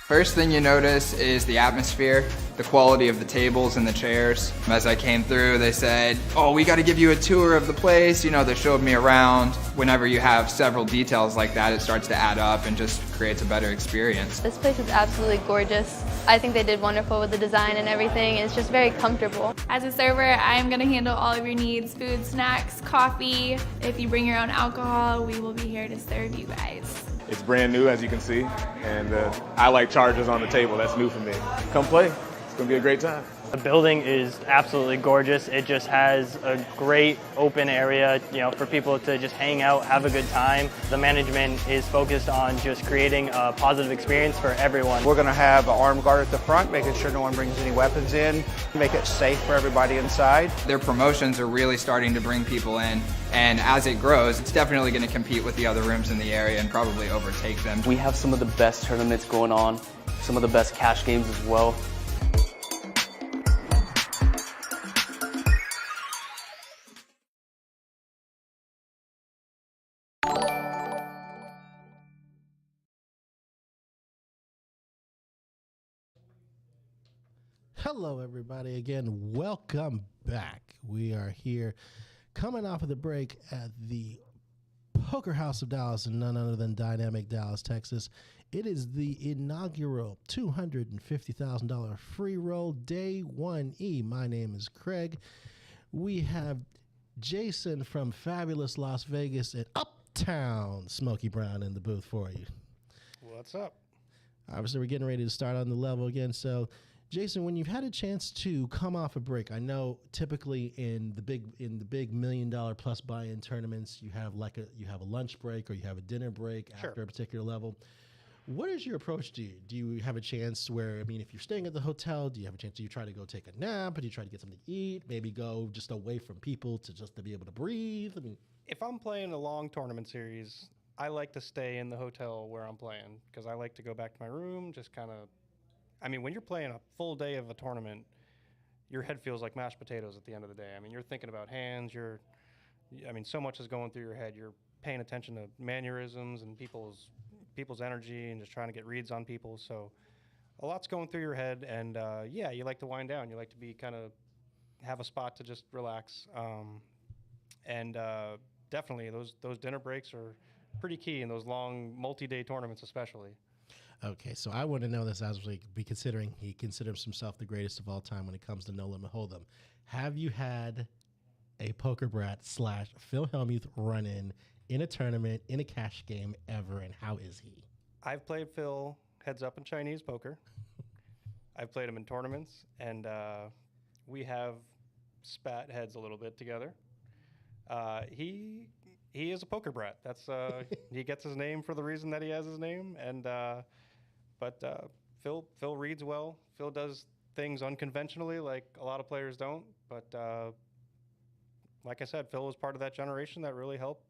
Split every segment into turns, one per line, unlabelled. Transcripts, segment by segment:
First thing you notice is the atmosphere, the quality of the tables and the chairs. As I came through, they said, "Oh, we got to give you a tour of the place." You know, they showed me around. Whenever you have several details like that, it starts to add up and just creates a better experience.
This place is absolutely gorgeous. I think they did wonderful with the design and everything. It's just very comfortable.
As a server, I'm going to handle all of your needs: food, snacks, coffee. If you bring your own alcohol, we will be here to serve you guys.
It's brand new, as you can see, and I like chargers on the table. That's new for me. Come play. It's going to be a great time.
The building is absolutely gorgeous. It just has a great open area, for people to just hang out, have a good time. The management is focused on just creating a positive experience for everyone.
We're going to have an armed guard at the front, making sure no one brings any weapons in, make it safe for everybody inside.
Their promotions are really starting to bring people in, and as it grows, it's definitely going to compete with the other rooms in the area and probably overtake them.
We have some of the best tournaments going on, some of the best cash games as well.
Hello, everybody. Again, welcome back. We are here coming off of the break at the Poker House of Dallas and none other than Dynamic Dallas, Texas. It is the inaugural $250,000 free roll day 1E. My name is Craig. We have Jason from fabulous Las Vegas and Uptown Smokey Brown in the booth for you.
What's up?
Obviously, we're getting ready to start on the level again, so Jason, when you've had a chance to come off a break, I know typically in the big $1 million plus buy-in tournaments, you have a lunch break or you have a dinner break after a particular level. What is your approach? Do you have a chance where, if you're staying at the hotel, do you have a chance? Do you try to go take a nap? Or do you try to get something to eat? Maybe go just away from people to be able to breathe?
If I'm playing a long tournament series, I like to stay in the hotel where I'm playing because I like to go back to my room, just kind of. When you're playing a full day of a tournament, your head feels like mashed potatoes at the end of the day. You're thinking about hands. So much is going through your head. You're paying attention to mannerisms and people's energy and just trying to get reads on people. So a lot's going through your head. And you like to wind down. You like to be have a spot to just relax. Definitely those dinner breaks are pretty key in those long multi-day tournaments, especially.
Okay, so I want to know this as he considers himself the greatest of all time when it comes to No Limit Hold'em. Have you had a poker brat / Phil Hellmuth run in a tournament, in a cash game ever, and how is he?
I've played Phil heads up in Chinese poker. I've played him in tournaments, and we have spat heads a little bit together. He is a poker brat. That's he gets his name for the reason that he has his name, and but Phil reads well. Phil does things unconventionally, like a lot of players don't. But like I said, Phil was part of that generation that really helped,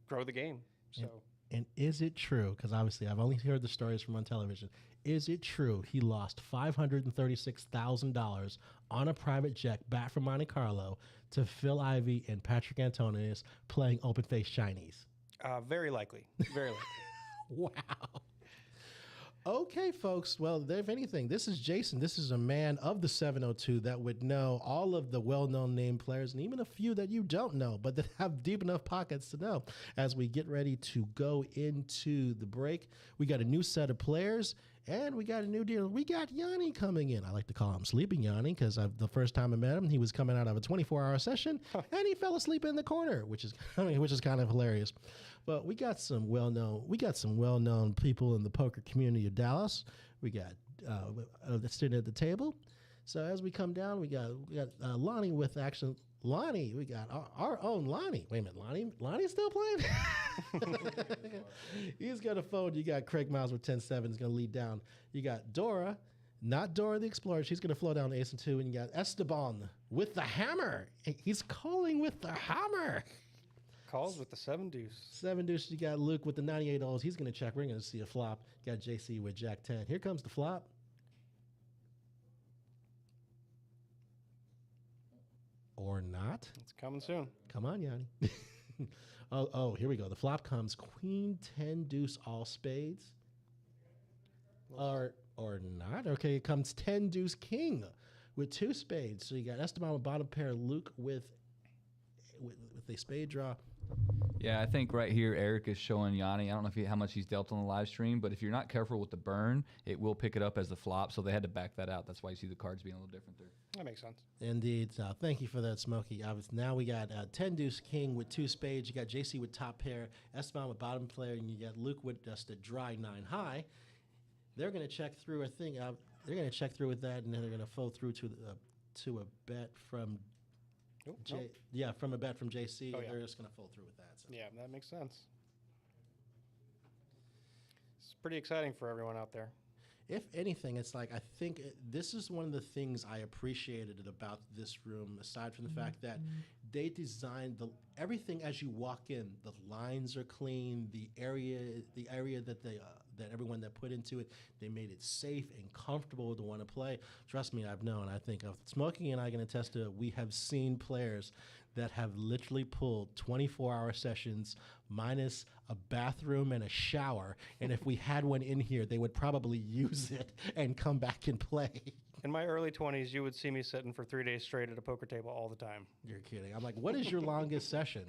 grow the game. So.
And is it true? Because obviously, I've only heard the stories from on television. Is it true he lost $536,000 on a private jet back from Monte Carlo to Phil Ivey and Patrick Antonius playing open-faced Chinese?
Very likely. Very likely.
Wow. Okay, folks. Well, if anything, this is Jason. This is a man of the 702 that would know all of the well-known name players and even a few that you don't know, but that have deep enough pockets to know. As we get ready to go into the break, we got a new set of players, and we got a new deal. We got Yanni coming in. I like to call him Sleeping Yanni because the first time I met him, he was coming out of a 24-hour session, and he fell asleep in the corner, which is kind of hilarious. But we got some well-known people in the poker community of Dallas. We got sitting at the table. So as we come down, we got Lonnie with action. Lonnie, we got our own Lonnie. Wait a minute, Lonnie's still playing? He's got a phone. You got Craig Miles with 10-7. He's going to lead down. You got Dora, not Dora the Explorer. She's going to flow down ace and 2. And you got Esteban with the hammer. He's calling with the hammer.
Calls with the 7 deuce.
7 deuce. You got Luke with the 98 O's. He's going to check. We're going to see a flop. You got JC with Jack 10. Here comes the flop. or not.
It's coming soon.
Come on, Yanni. Here we go. The flop comes Queen 10 deuce all spades. Or not. Okay, it comes 10 deuce king with 2 spades. So you got Esteban with bottom pair, Luke with a spade draw.
Yeah, I think right here Eric is showing Yanni. I don't know how much he's dealt on the live stream, but if you're not careful with the burn, it will pick it up as the flop. So they had to back that out. That's why you see the cards being a little different there.
That makes sense.
Indeed. Thank you for that, Smokey. Now we got 10 deuce king with 2 spades. You got JC with top pair, Esteban with bottom player, and you got Luke with just a dry 9 high. They're going to check through a thing. They're going to check through with that, and then they're going to fold through to a bet from from a bet from JC.
Oh, yeah.
They're just going to fold through with that. So.
Yeah, that makes sense. It's pretty exciting for everyone out there.
If anything, it's like I think this is one of the things I appreciated about this room, aside from the fact that they designed everything as you walk in. The lines are clean. The area that that everyone that put into it, they made it safe and comfortable to want to play. Trust me, I've known. I think Smokey and I can attest to it. We have seen players that have literally pulled 24-hour sessions minus a bathroom and a shower. And if we had one in here, they would probably use it and come back and play.
In my early 20s, you would see me sitting for 3 days straight at a poker table all the time.
You're kidding. I'm like, what is your longest session?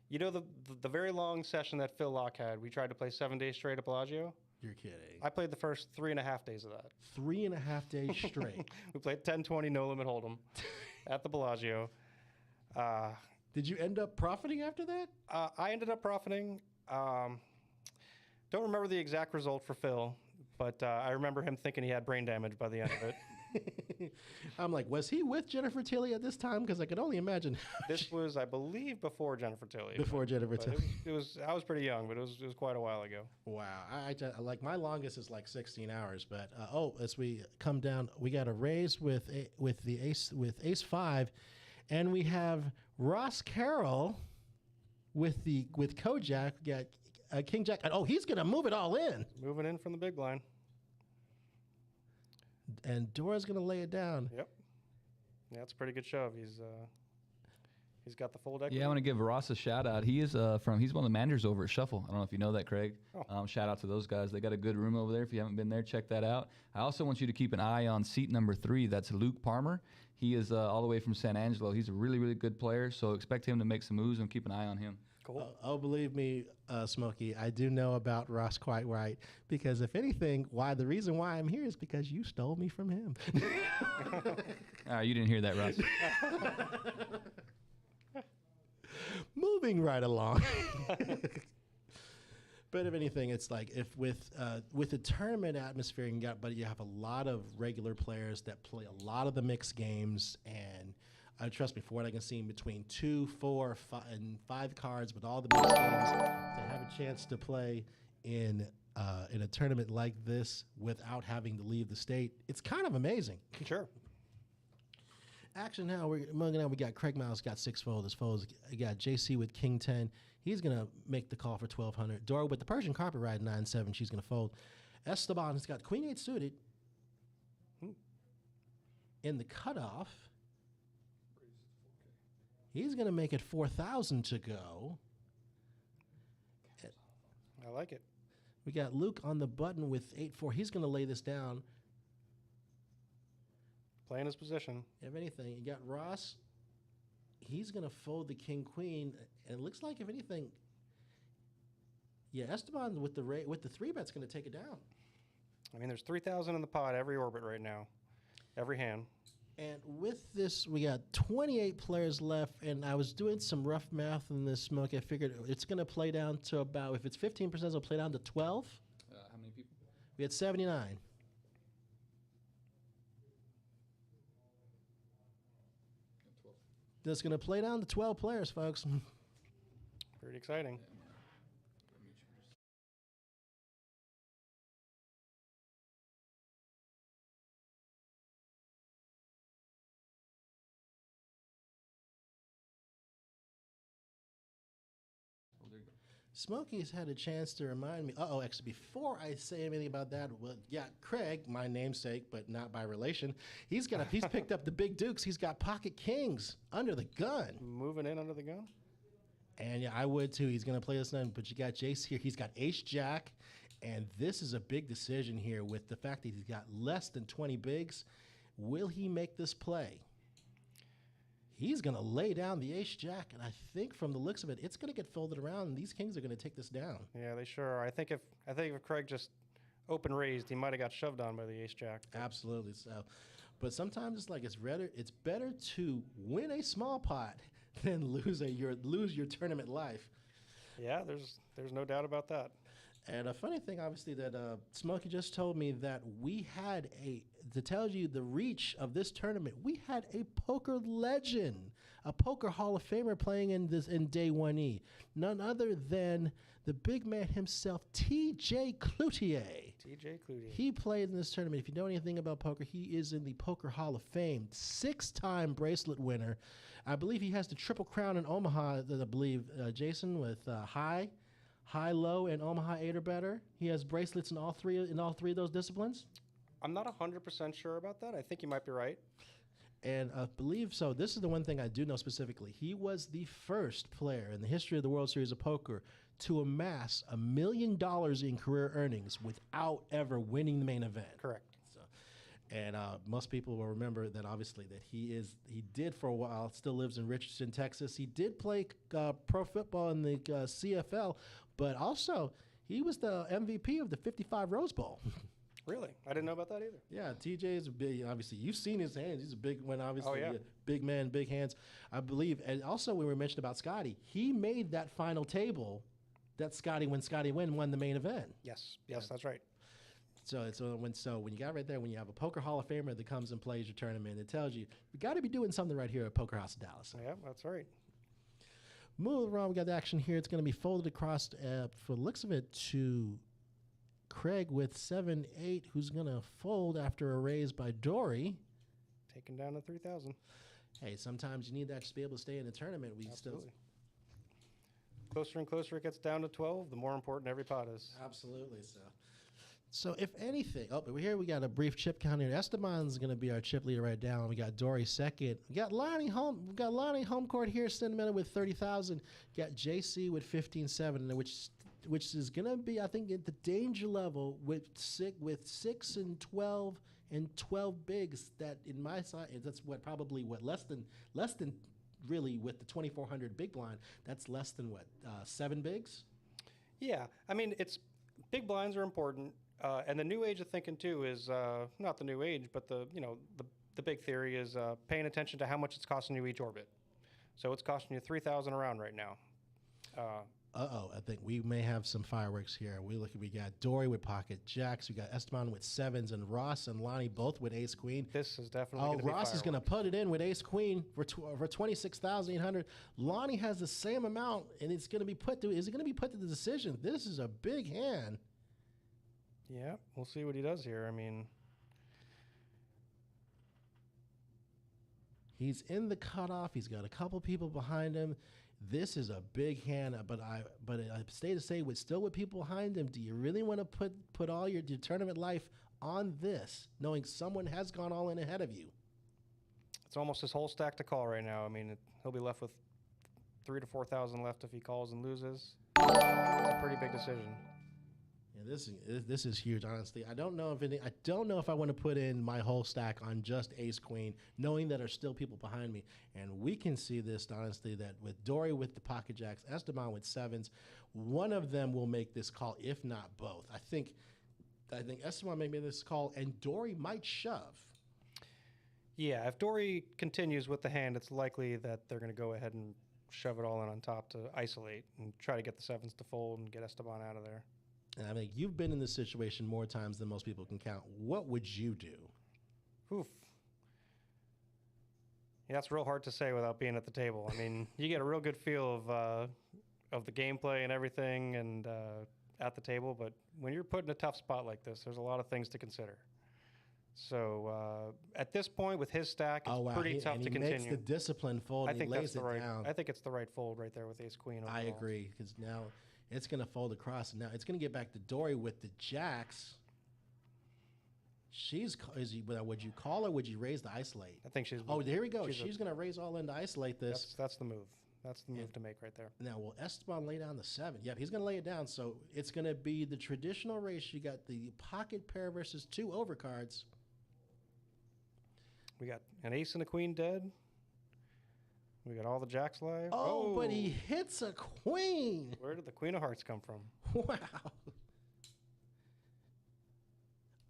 You know the very long session that Phil Locke had, we tried to play 7 days straight at Bellagio?
You're kidding.
I played the first 3.5 days of that.
3.5 days straight.
We played 10-20 no limit hold'em at the Bellagio.
Did you end up profiting after that?
I ended up profiting. Don't remember the exact result for Phil, but I remember him thinking he had brain damage by the end of it.
I'm like, was he with Jennifer Tilly at this time? Because I could only imagine.
This was, I believe, before Jennifer Tilly.
Before Jennifer Tilly.
It was. I was pretty young, but it was quite a while ago.
Wow. I like my longest is like 16 hours. But as we come down, we got a raise with ace 5, and we have Ross Carroll with Kojak. We got King Jack. Oh, he's gonna move it all in.
Moving in from the big blind.
And Dora's gonna lay it down.
Yep. Yeah, it's a pretty good shove. He's got the full deck.
Yeah, I want to give Ross a shout out. He's one of the managers over at Shuffle. I don't know if you know that, Craig.
Oh.
Shout out to those guys. They got a good room over there. If you haven't been there, check that out. I also want you to keep an eye on seat number 3. That's Luke Palmer. He is all the way from San Angelo. He's a really, really good player, so expect him to make some moves and keep an eye on him.
Cool.
Believe me, Smokey, I do know about Ross quite right, because if anything, the reason why I'm here is because you stole me from him.
You didn't hear that, Ross.
Moving right along. But if anything, it's like if with the tournament atmosphere, you have a lot of regular players that play a lot of the mixed games, and trust me, for what I can see, between 2, 4, 5, and 5 cards with all the mixed games, to have a chance to play in a tournament like this without having to leave the state, it's kind of amazing.
Sure.
Action now. We got Craig Miles got 6 folds. We got JC with King 10. He's gonna make the call for 1200. Dora with the Persian carpet ride 9-7. She's gonna fold. Esteban's got Queen 8 suited. In the cutoff, he's gonna make it 4,000 to go.
I like it.
We got Luke on the button with 8-4. He's gonna lay this down.
Playing his position.
If anything, you got Ross. He's going to fold the king queen, and it looks like, if anything, Esteban with the 3-bet's going to take it down.
I mean, there's 3,000 in the pot every orbit right now, every hand.
And with this, we got 28 players left, and I was doing some rough math in this, Smoke. I figured it's going to play down to about, if it's 15%, it'll play down to 12.
How many people?
We had 79. That's going to play down to 12 players, folks.
Pretty exciting.
Smokey's had a chance to remind me. Actually, before I say anything about that, well, yeah, Craig, my namesake, but not by relation, he's picked up the big dukes. He's got pocket kings under the gun.
Moving in under the gun?
And yeah, I would too. He's going to play this one, but you got Jace here. He's got ace jack, and this is a big decision here with the fact that he's got less than 20 bigs. Will he make this play? He's going to lay down the ace jack, and I think from the looks of it, it's going to get folded around, and these kings are going to take this down.
Yeah, they sure are. I think if Craig just open raised, he might have got shoved on by the ace jack.
Absolutely. So, but sometimes it's like it's better to win a small pot than lose your tournament life.
Yeah, there's no doubt about that.
And a funny thing, obviously, that Smokey just told me that we had to tell you the reach of this tournament, we had a poker legend, a poker Hall of Famer playing in day 1E. None other than the big man himself, T.J. Cloutier.
T.J. Cloutier.
He played in this tournament. If you know anything about poker, he is in the Poker Hall of Fame. 6-time bracelet winner. I believe he has the Triple Crown in Omaha, I believe, Jason, with high, low, and Omaha 8 or better. He has bracelets in all three of those disciplines.
I'm not 100% sure about that. I think you might be right.
And I believe so. This is the one thing I do know specifically. He was the first player in the history of the World Series of Poker to amass $1 million in career earnings without ever winning the main event.
Correct.
And most people will remember that obviously that he did for a while, still lives in Richardson, Texas. He did play pro football in the CFL, but also he was the MVP of the 55 Rose Bowl.
Really? I didn't know about that either.
Yeah, TJ is a big, obviously, you've seen his hands. He's a big one, obviously.
Oh, yeah.
Big man, big hands, I believe. And also, when we mentioned about Scotty, he made that final table that when Scotty won the main event.
Yes, that's right.
So when you got right there, when you have a Poker Hall of Famer that comes and plays your tournament, it tells you we got to be doing something right here at Poker House of Dallas.
Yeah, that's right.
Moving around, we got the action here. It's going to be folded across, for the looks of it, to Craig with 7-8, who's going to fold after a raise by Dory.
Taken down to 3,000.
Hey, sometimes you need that to be able to stay in the tournament.
Absolutely. Closer and closer it gets down to 12, the more important every pot is.
Absolutely. So if anything, but here we got a brief chip count here. Esteban's going to be our chip leader right down. We got Dory second. We got Lonnie home court here, sentimental with 30,000. Got JC with 15.7, which is going to be, I think, at the danger level with 6 and 12 and 12 bigs. That in my side, that's less than really with the 2,400 big blind. That's less than 7 bigs.
Yeah, I mean big blinds are important. And the new age of thinking too is not the new age, but the big theory is paying attention to how much it's costing you each orbit. So it's costing you 3,000 a round right now.
I think we may have some fireworks here. We got Dory with pocket jacks. We got Esteban with 7s, and Ross and Lonnie both with ace queen.
This is definitely going to be
Ross is going to put it in with ace queen for 26,800. Lonnie has the same amount, and it's going to be put to. Is it going to be put to the decision? This is a big hand.
Yeah, we'll see what he does here. I mean,
he's in the cutoff. He's got a couple people behind him. This is a big hand, but I stay to say, with people behind him, do you really want to put all your tournament life on this, knowing someone has gone all in ahead of you?
It's almost his whole stack to call right now. I mean, he'll be left with 3,000 to 4,000 left if he calls and loses. It's a pretty big decision.
Yeah, this is huge. Honestly, I don't know if I want to put in my whole stack on just ace queen, knowing that there are still people behind me. And we can see this honestly, that with Dory with the pocket jacks, Esteban with 7s, one of them will make this call, if not both. I think Esteban may make this call, and Dory might shove.
Yeah, if Dory continues with the hand, it's likely that they're going to go ahead and shove it all in on top to isolate and try to get the 7s to fold and get Esteban out of there.
And I think you've been in this situation more times than most people can count. What would you do?
Oof. Yeah, that's real hard to say without being at the table. I mean, you get a real good feel of the gameplay and everything and at the table, but when you're put in a tough spot like this, there's a lot of things to consider. So at this point with his stack, it's pretty tough to continue.
He makes the discipline fold.
I think
he lays
that's
it down.
I think it's the right fold right there with ace queen. Overall.
I agree, because now It's going to fold across. Now it's going to get back to Dory with the jacks. Would you call her? Would you raise the isolate?
I think she's.
Oh, there we go. She's going to raise all in to isolate this.
That's the move. That's the move to make right there.
Now, will Esteban lay down the 7? Yep, he's going to lay it down. So it's going to be the traditional race. You got the pocket pair versus 2 overcards.
We got an ace and a queen dead. We got all the jacks live.
Oh, but he hits a queen.
Where did the queen of hearts come from?
Wow.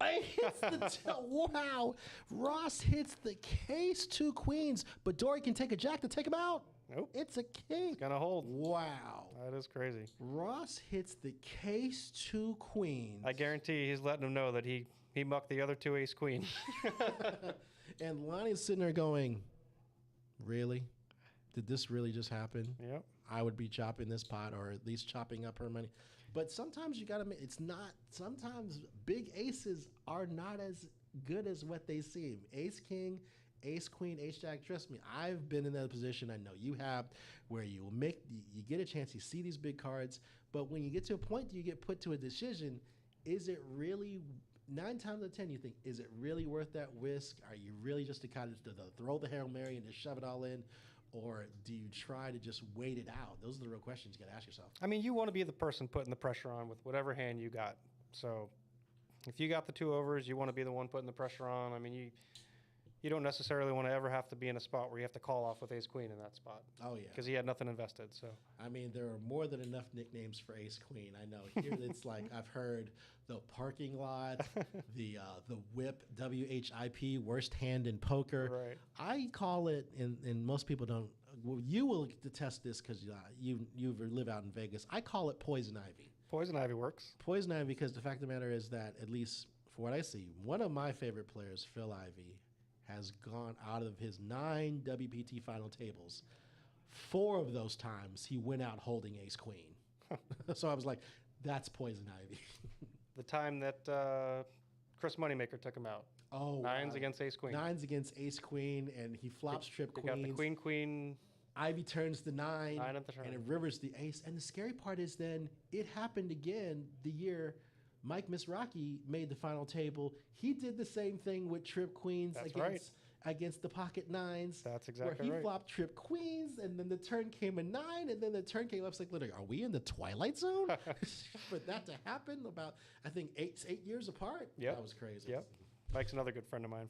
It hits the wow. Ross hits the case 2 queens, but Dory can take a jack to take him out.
Nope.
It's a king.
It's gonna hold.
Wow.
That is crazy.
Ross hits the case 2 queens.
I guarantee he's letting him know that he mucked the other 2 ace queen.
And Lonnie's sitting there going, really? Did this really just happen?
Yep.
I would be chopping this pot, or at least chopping up her money. But sometimes you got to make, sometimes big aces are not as good as what they seem. Ace king, ace queen, ace jack. Trust me, I've been in that position. I know you have, where you get a chance, you see these big cards, but when you get to a point, you get put to a decision. Is it really, 9 times out of 10, you think, is it really worth that risk? Are you really just to kind of throw the Hail Mary and just shove it all in? Or do you try to just wait it out? Those are the real questions you got to ask yourself.
I mean, you want to be the person putting the pressure on with whatever hand you got. So if you got the 2 overs, you want to be the one putting the pressure on. I mean, you don't necessarily want to ever have to be in a spot where you have to call off with ace queen in that spot.
Oh, yeah.
Because he had nothing invested. So
I mean, there are more than enough nicknames for ace queen. I know. Here it's like I've heard the parking lot, the whip, WHIP, worst hand in poker.
Right.
I call it, and most people don't. Well, you will detest this because you live out in Vegas. I call it poison ivy.
poison ivy works.
Poison ivy, because the fact of the matter is that, at least for what I see, one of my favorite players, Phil Ivey, has gone out of his 9 WPT final tables. 4 of those times he went out holding ace queen. So I was like, that's poison ivy.
The time that Chris Moneymaker took him out.
Oh,
Nines against ace queen.
9s against ace queen, and he flops trip
He
queens.
got the queen, queen.
Ivy turns the 9,
9 at the turn.
and it rivers the ace. And the scary part is then it happened again the year Mike Misraki made the final table. He did the same thing with trip queens against the pocket 9s.
That's exactly
where he
right.
flopped trip queens, and then the turn came a 9, and then the turn came up. It's like, literally, are we in the Twilight Zone? For that to happen about, I think, 8 years apart?
Yep.
That was crazy.
Yep. Mike's another good friend of mine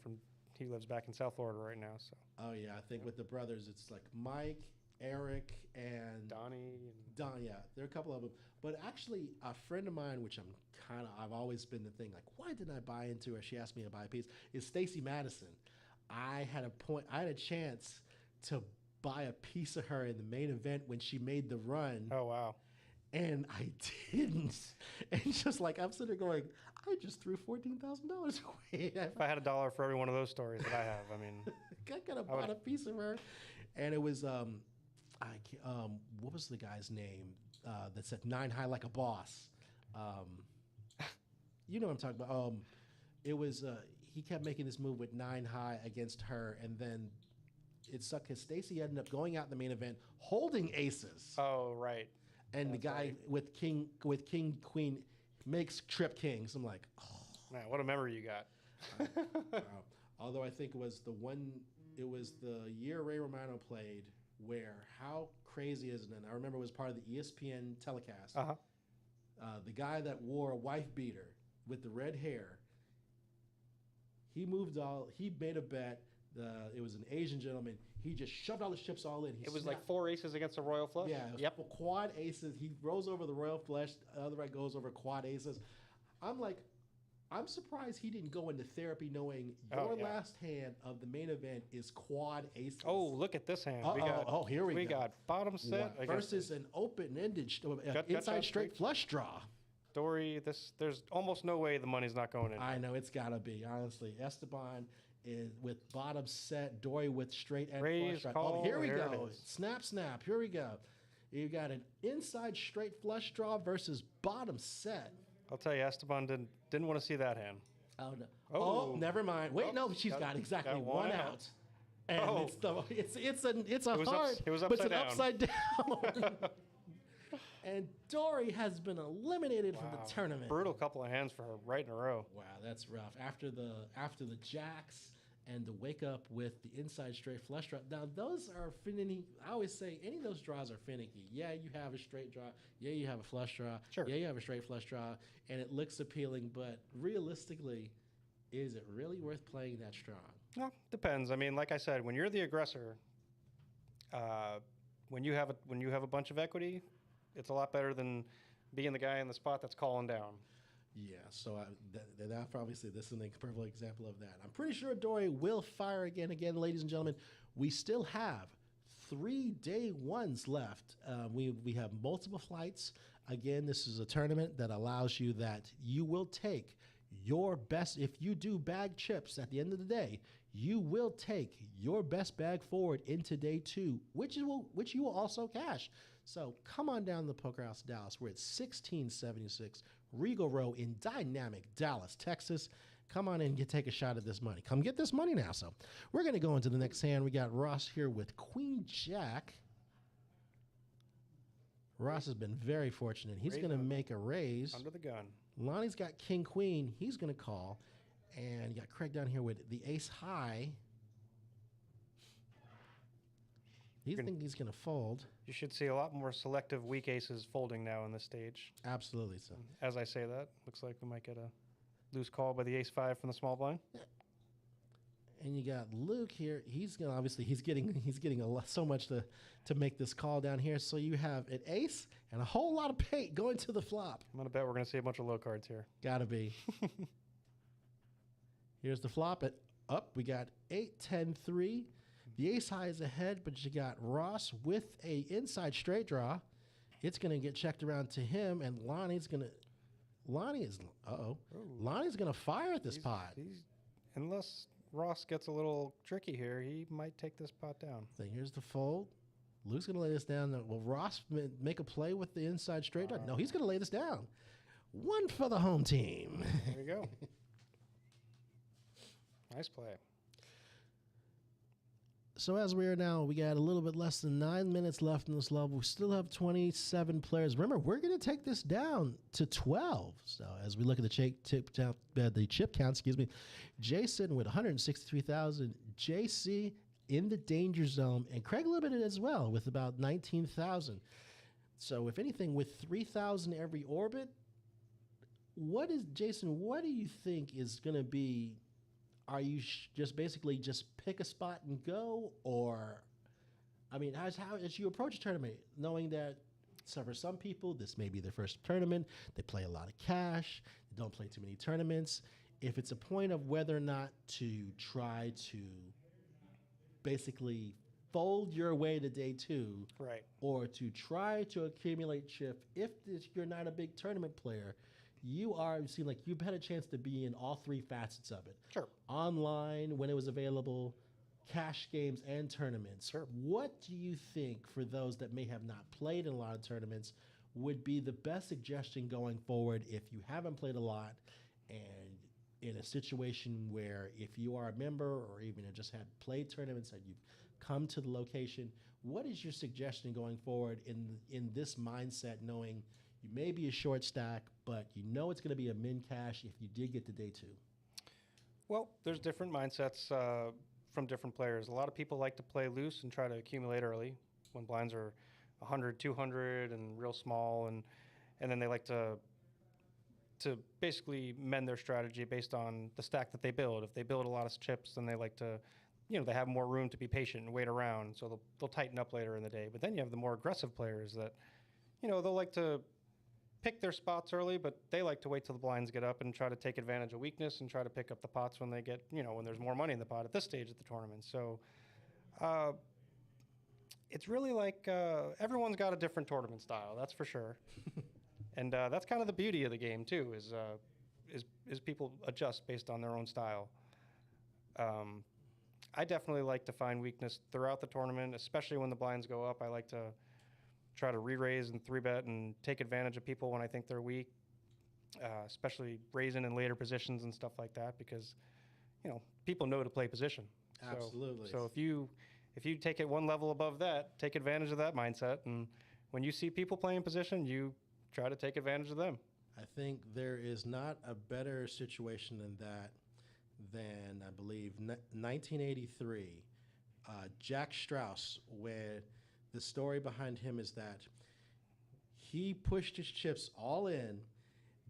he lives back in South Florida right now. So.
Oh, yeah. I think with the brothers, it's like Mike, Eric, and
Donnie.
Don, yeah. There are a couple of them. But actually, a friend of mine, which I've always been the thing, like, why didn't I buy into her? She asked me to buy a piece, is Stacy Madison. I had a chance to buy a piece of her in the main event when she made the run.
Oh, wow.
And I didn't. And just like, I'm sitting there going, I just threw $14,000 away.
If I had $1 for every one of those stories that I have, I mean.
I could have bought a piece of her. And it was, what was the guy's name that said 9 high like a boss? You know what I'm talking about. It was, he kept making this move with 9 high against her, and then it sucked because Stacy ended up going out in the main event holding aces.
Oh, right.
And the guy with king queen makes trip kings. I'm like, oh.
Man, what a memory you got.
Although I think it was the year Ray Romano played, where, how crazy is it? And I remember it was part of the ESPN telecast.
Uh-huh.
The guy that wore a wife beater with the red hair, he made a bet. It was an Asian gentleman. He just shoved all the chips all in.
It was like 4 aces against a royal flush?
Yeah.
Yep.
Quad aces. He rolls over the royal flush. The other right goes over quad aces. I'm like, I'm surprised he didn't go into therapy knowing your last hand of the main event is quad aces.
Oh, look at this hand.
Here we go.
We got bottom set.
Versus an open-ended inside straight flush draw.
Dory, there's almost no way the money's not going in.
I know, it's got to be, honestly. Esteban is with bottom set, Dory with straight and
Raise,
flush.
call,
here we
there
go.
it is.
Snap, snap. Here we go. You got an inside straight flush draw versus bottom set.
I'll tell you, Esteban didn't want to see that hand.
Oh, no. Oh, never mind. Wait, no, she's got exactly one out. And it's a heart,
It was
but it's an
upside
upside down. And Dory has been eliminated from the tournament.
Brutal couple of hands for her right in a row.
Wow, that's rough. After the jacks and the wake up with the inside straight flush draw. Now those are finicky. I always say any of those draws are finicky. Yeah, you have a straight draw. Yeah, you have a flush draw.
Sure.
Yeah, you have a straight flush draw, and it looks appealing. But realistically, is it really worth playing that strong?
No, depends. I mean, like I said, when you're the aggressor, when you have a bunch of equity, it's a lot better than being the guy in the spot that's calling down.
Yeah, so that obviously this is a perfect example of that. I'm pretty sure Dory will fire again, ladies and gentlemen. We still have 3 day ones left. We have multiple flights. Again, this is a tournament that allows you that you will take your best. If you do bag chips at the end of the day, you will take your best bag forward into day 2, which you will also cash. So come on down to the Poker House Dallas. We're at 1676 Regal Row in dynamic Dallas, Texas. Come on in and take a shot at this money. Come get this money now. So we're going to go into the next hand. We got Ross here with Queen Jack. Ross has been very fortunate. He's going to make a raise.
Under the gun.
Lonnie's got King Queen. He's going to call. And you got Craig down here with the Ace High. He's thinking he's going to fold.
You should see a lot more selective weak aces folding now in this stage.
Absolutely so.
As I say that, looks like we might get a loose call by the Ace-5 from the small blind.
Yeah. And you got Luke here. He's gonna obviously he's getting so much to make this call down here. So you have an ace and a whole lot of paint going to the flop.
I'm gonna bet we're gonna see a bunch of low cards here.
Gotta be. Here's the flop. Up we got 8, 10, 3. The ace high is ahead, but you got Ross with a inside straight draw. It's gonna get checked around to him, and Lonnie's gonna fire at this pot.
Unless Ross gets a little tricky here, he might take this pot down.
So here's the fold. Luke's gonna lay this down. Will Ross make a play with the inside straight draw? No, he's gonna lay this down. 1 for the home team.
There you go. Nice play.
So as we are now, we got a little bit less than 9 minutes left in this level. We still have 27 players. Remember, we're going to take this down to 12. So as we look at the chip count, excuse me, Jason with 163,000, JC in the danger zone, and Craig limited as well with about 19,000. So if anything, with 3,000 every orbit, Jason, what do you think is going to be? Are you just basically just pick a spot and go, or, I mean, how as you approach a tournament, knowing that for some people this may be their first tournament, they play a lot of cash, they don't play too many tournaments. If it's a point of whether or not to try to basically fold your way to day 2,
right,
or to try to accumulate chip, if you're not a big tournament player, you seem like you've had a chance to be in all 3 facets of it.
Sure.
Online, when it was available, cash games, and tournaments.
Sure.
What do you think, for those that may have not played in a lot of tournaments, would be the best suggestion going forward if you haven't played a lot and in a situation where if you are a member or even just had played tournaments and you've come to the location, what is your suggestion going forward in this mindset, knowing you may be a short stack, but you know it's going to be a min cash if you did get to day 2?
Well, there's different mindsets from different players. A lot of people like to play loose and try to accumulate early when blinds are 100, 200 and real small, and then they like to basically mend their strategy based on the stack that they build. If they build a lot of chips, then they like to, they have more room to be patient and wait around, so they'll tighten up later in the day. But then you have the more aggressive players that, they'll like to pick their spots early, but they like to wait till the blinds get up and try to take advantage of weakness and try to pick up the pots when they get, when there's more money in the pot at this stage of the tournament. So it's really like everyone's got a different tournament style, that's for sure. And that's kind of the beauty of the game too, is people adjust based on their own style. I definitely like to find weakness throughout the tournament, especially when the blinds go up. I like to try to re-raise and 3-bet and take advantage of people when I think they're weak, especially raising in later positions and stuff like that, because people know to play position.
Absolutely.
So if you take it one level above that, take advantage of that mindset and when you see people playing position, you try to take advantage of them.
I think there is not a better situation than that than, I believe, 1983. Jack Strauss, where the story behind him is that he pushed his chips all in.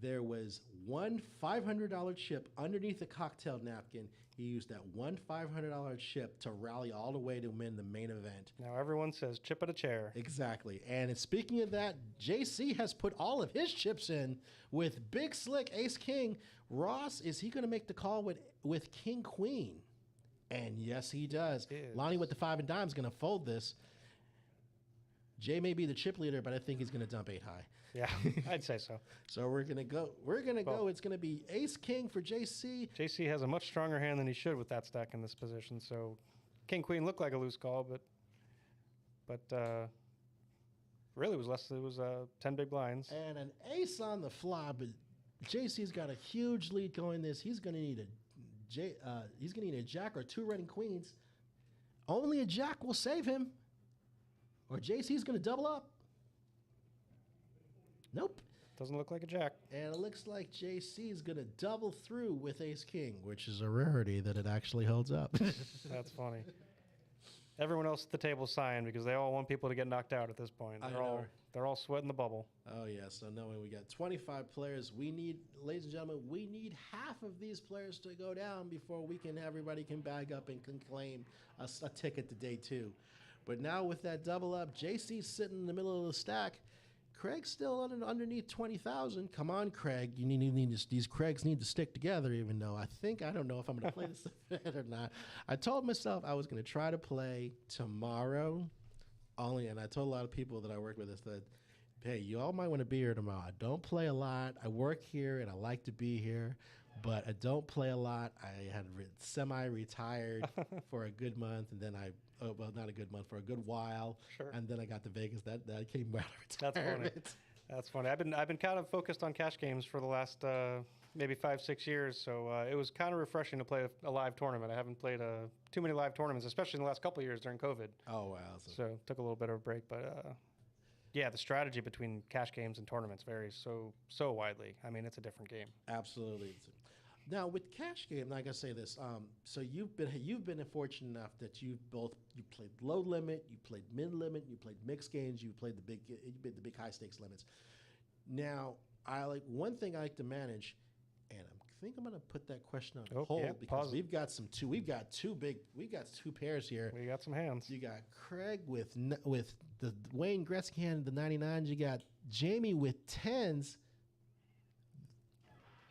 There was one $500 chip underneath the cocktail napkin. He used that one $500 chip to rally all the way to win the main event.
Now everyone says chip at a chair.
Exactly. And speaking of that, JC has put all of his chips in with Big Slick Ace King. Ross, is he going to make the call with King Queen? And yes, he does. Lonnie with the 5 and dime is going to fold this. Jay may be the chip leader, but I think he's going to dump 8 high.
Yeah, I'd say so.
So we're going to go. It's going to be Ace King for JC.
JC has a much stronger hand than he should with that stack in this position. So King Queen looked like a loose call, but really it was 10 big blinds.
And an ace on the flop. But JC's got a huge lead going this. He's going to need a jack or 2 running queens. Only a jack will save him. Or JC's going to double up. Nope.
Doesn't look like a jack.
And it looks like JC is going to double through with Ace King, which is a rarity that it actually holds up.
That's funny. Everyone else at the table sighing because they all want people to get knocked out at this point. They're all sweating the bubble.
Oh, yeah. So knowing we got 25 players, ladies and gentlemen, we need half of these players to go down before everybody can bag up and can claim a ticket to day 2. But now with that double up, JC's sitting in the middle of the stack. Craig's still underneath 20,000. Come on, Craig. These Craigs need to stick together, even though I don't know if I'm going to play this event or not. I told myself I was going to try to play tomorrow only, and I told a lot of people that I work with that, hey, you all might want to be here tomorrow. I don't play a lot. I work here, and I like to be here, but I don't play a lot. I had semi-retired for a good month, and then not a good month, for a good while.
Sure.
And then I got to Vegas. That came out of
That's funny. That's funny. I've been kind of focused on cash games for the last maybe 5-6 years, so it was kind of refreshing to play a live tournament. I haven't played too many live tournaments, especially in the last couple of years during COVID.
Oh, wow.
So took a little bit of a break, but yeah, the strategy between cash games and tournaments varies so widely. I mean, it's a different game.
Absolutely. Now with cash game, I gotta say this. So you've been fortunate enough that you played low limit, you played mid limit, you played mixed games, you played the big high stakes limits. Now one thing I like to manage, and I think I'm gonna put that question on hold because we've got two pairs here.
We got some hands.
You got Craig with the Wayne Gretzky hand, the 99s. You got Jamie with 10s.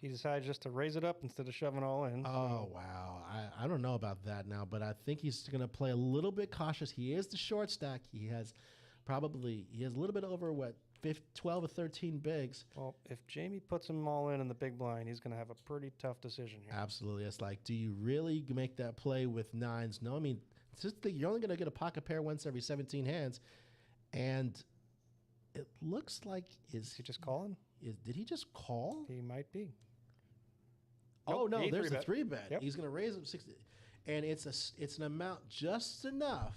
He decided just to raise it up instead of shoving all in.
Oh, wow. I don't know about that now, but I think he's going to play a little bit cautious. He is the short stack. He has a little bit over, 12 or 13 bigs.
Well, if Jamie puts them all in the big blind, he's going to have a pretty tough decision here.
Absolutely. It's like, do you really make that play with 9s? No, I mean, you're only going to get a pocket pair once every 17 hands. And it looks like,
is he just calling?
Did he just call?
He might be.
Oh, no, there's a 3-bet.
Yep.
He's going to raise up 60. And it's an amount just enough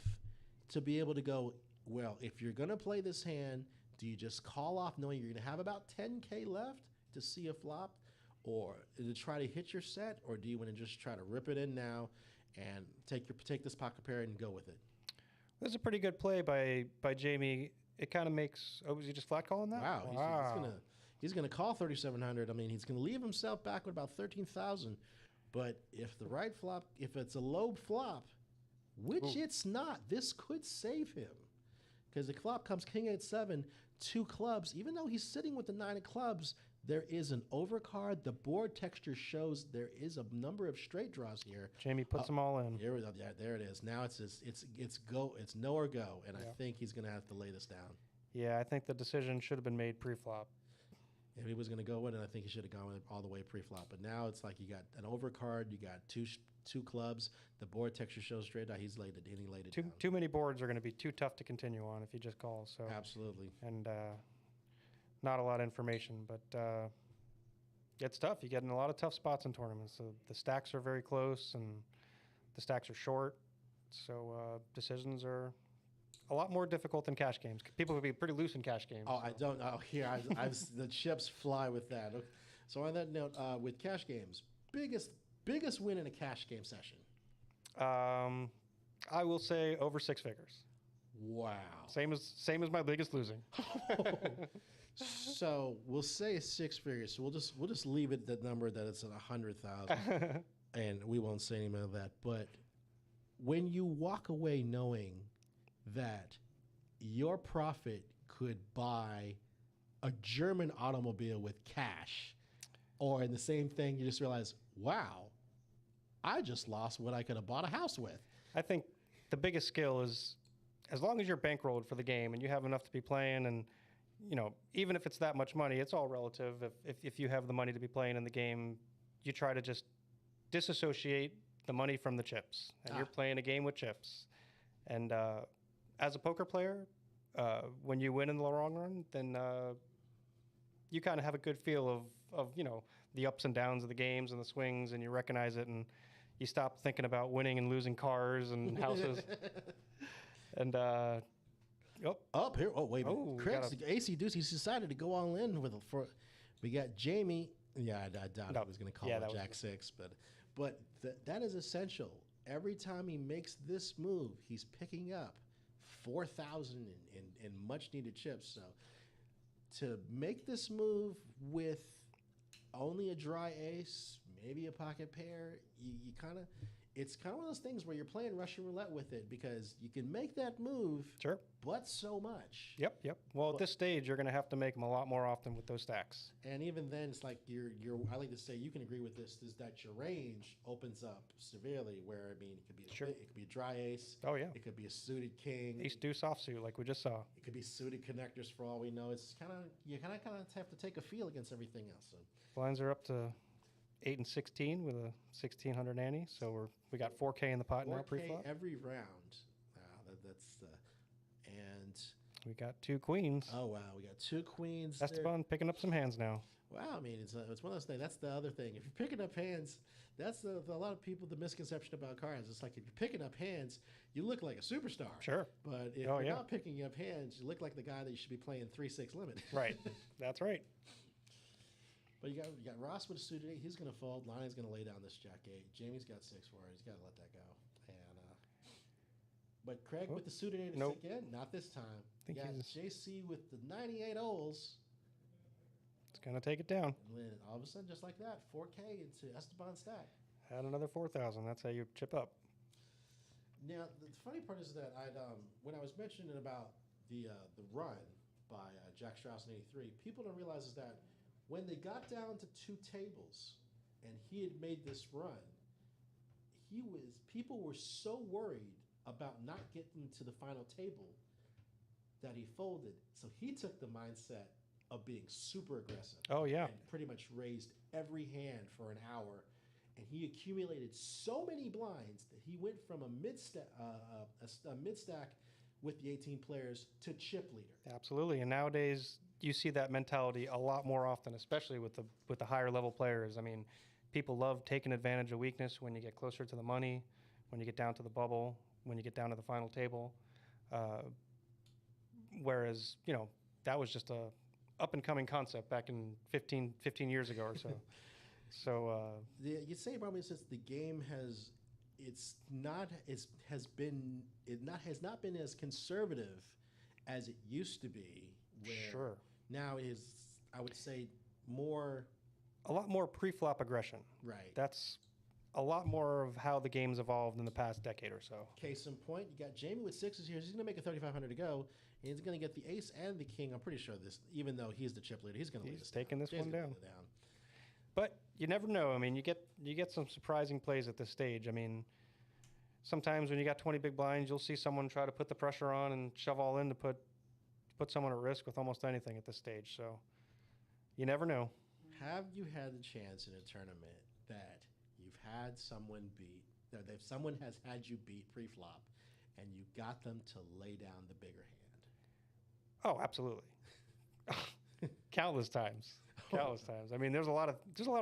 to be able to go, well, if you're going to play this hand, do you just call off knowing you're going to have about 10K left to see a flop, or to try to hit your set, or do you want to just try to rip it in now and take this pocket pair and go with it?
That's a pretty good play by Jamie. It kind of makes. Oh, was he just flat calling that?
Wow. He's gonna call 3,700. I mean, he's gonna leave himself back with about 13,000. But if the right flop, if it's a low flop, which it's not, this could save him. Because the flop comes King 8-7, 2 clubs. Even though he's sitting with the 9 of clubs, there is an overcard. The board texture shows there is a number of straight draws here.
Jamie puts them all in.
Here we go. Yeah, there it is. Now it's go. It's no or go, and I think he's gonna have to lay this down.
Yeah, I think the decision should have been made pre-flop.
If he was going to go in, I think he should have gone with it all the way pre-flop. But now it's like you got an overcard, you got two clubs. The board texture shows straight out. He laid it down.
Too many boards are going to be too tough to continue on if you just call. So
absolutely.
And not a lot of information, but it's tough. You get in a lot of tough spots in tournaments. So the stacks are very close and the stacks are short. So decisions are a lot more difficult than cash games. People would be pretty loose in cash games.
Oh, I don't. Oh, here the chips fly with that. Okay. So on that note, with cash games, biggest win in a cash game session.
I will say over 6 figures.
Wow.
Same as my biggest losing.
So we'll say 6 figures. So we'll just leave it that number that it's at 100,000, and we won't say any more of that. But when you walk away knowing that your profit could buy a German automobile with cash, or in the same thing, you just realize, wow, I just lost what I could have bought a house with.
I think the biggest skill is, as long as you're bankrolled for the game and you have enough to be playing, and even if it's that much money, it's all relative. If you have the money to be playing in the game, you try to just disassociate the money from the chips, and you're playing a game with chips. And as a poker player, when you win in the long run, then you kind of have a good feel of the ups and downs of the games and the swings, and you recognize it, and you stop thinking about winning and losing cars and houses. And
up here. Oh wait,
Oh, we
Craig's
gotta-
AC Deuce's decided to go all in with we got Jamie. Yeah, I doubt
No,
he was going to call
yeah,
it
that was-
Jack 6, but that is essential. Every time he makes this move, he's picking up 4,000 in much needed chips. So to make this move with only a dry ace, maybe a pocket pair, you kind of, it's kind of one of those things where you're playing Russian roulette with it, because you can make that move,
Sure.
but so much.
Yep. Well, at this stage, you're going to have to make them a lot more often with those stacks.
And even then, it's like I like to say, you can agree with this, is that your range opens up severely, where, I mean, it could be
Sure.
it could be a dry ace.
Oh, yeah.
It could be a suited king.
Ace deuce offsuit, like we just saw.
It could be suited connectors for all we know. It's you kind of have to take a feel against everything else. So
Blinds are up to 8 and 16 with a 1600 ante, so we got 4K in the pot now
4K
pre-flop.
every round. Wow, that's and
We got 2 queens.
oh wow, we got 2 queens. there.
Esteban picking up some hands now.
Wow, I mean, it's one of those things. That's the other thing. If you're picking up hands, that's a lot of people, the misconception about cards. It's like if you're picking up hands, you look like a superstar.
Sure.
But if
Oh,
you're
yeah.
not picking up hands, you look like the guy that you should be playing 3-6 limit.
Right. That's right.
But you got Ross with a suited 8. He's going to fold. Lonnie's going to lay down this Jack 8. Jamie's got 6 for it. He's got to let that go. And but Craig with the suited 8 is
Nope.
again, not this time. You
Think
got
he's-
JC with the 98 O's.
It's going to take it down.
And then all of a sudden, just like that, 4K into Esteban stack.
Add another 4,000. That's how you chip up.
Now, the funny part is that when I was mentioning about the run by Jack Strauss in '83, people don't realize is that when they got down to 2 tables and he had made this run, people were so worried about not getting to the final table that he folded. So he took the mindset of being super aggressive.
Oh, yeah.
And pretty much raised every hand for an hour. And he accumulated so many blinds that he went from a mid-stack with the 18 players to chip leader.
Absolutely. And nowadays, you see that mentality a lot more often, especially with the higher level players. I mean, people love taking advantage of weakness when you get closer to the money, when you get down to the bubble, when you get down to the final table. Whereas, that was just a up-and-coming concept back in 15 years ago or so.
You say probably since the game has not been as conservative as it used to be. Where
Sure.
Now is, I would say, more
A lot more pre-flop aggression.
right.
That's a lot more of how the game's evolved in the past decade or so.
Case in point, you got Jamie with 6s here. He's going to make a 3,500 to go, and he's going to get the ace and the king. I'm pretty sure this, even though he's the chip leader, he's going to lay
He's
this
taking
down.
this one
Jamie's gonna
down.
lay it down.
But you never know. I mean, you get some surprising plays at this stage. I mean, sometimes when you got 20 big blinds, you'll see someone try to put the pressure on and shove all in to put someone at risk with almost anything at this stage. So you never know.
Have you had the chance in a tournament that you've had someone beat, that if someone has had you beat pre-flop, and you got them to lay down the bigger hand?
Oh, absolutely. Countless times. Countless times. I mean, there's a lot of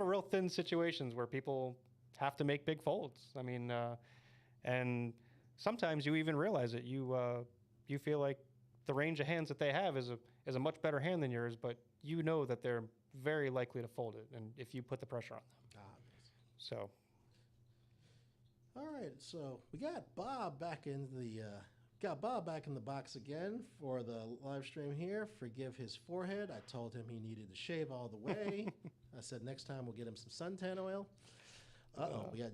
real thin situations where people have to make big folds. I mean, and sometimes you even realize it. You you feel like the range of hands that they have is a much better hand than yours, but you know that they're very likely to fold it, and if you put the pressure on them. So.
All right, so we got Bob back in the box again for the live stream here. Forgive his forehead. I told him he needed to shave all the way. I said next time we'll get him some suntan oil. We got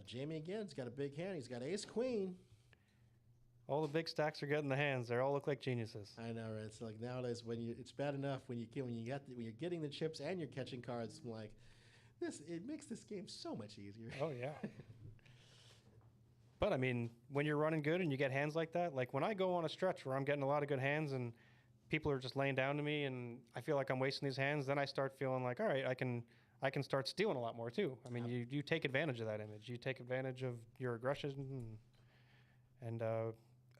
Jamie again. He's got a big hand. He's got ace queen.
All the big stacks are getting the hands. They all look like geniuses.
I know, right? It's like nowadays it's bad enough when you're getting the chips and you're catching cards. I'm like, it makes this game so much easier.
Oh yeah. But I mean, when you're running good and you get hands like that, like when I go on a stretch where I'm getting a lot of good hands and people are just laying down to me and I feel like I'm wasting these hands, then I start feeling like, all right, I can start stealing a lot more too. I mean, you take advantage of that image. You take advantage of your aggression, and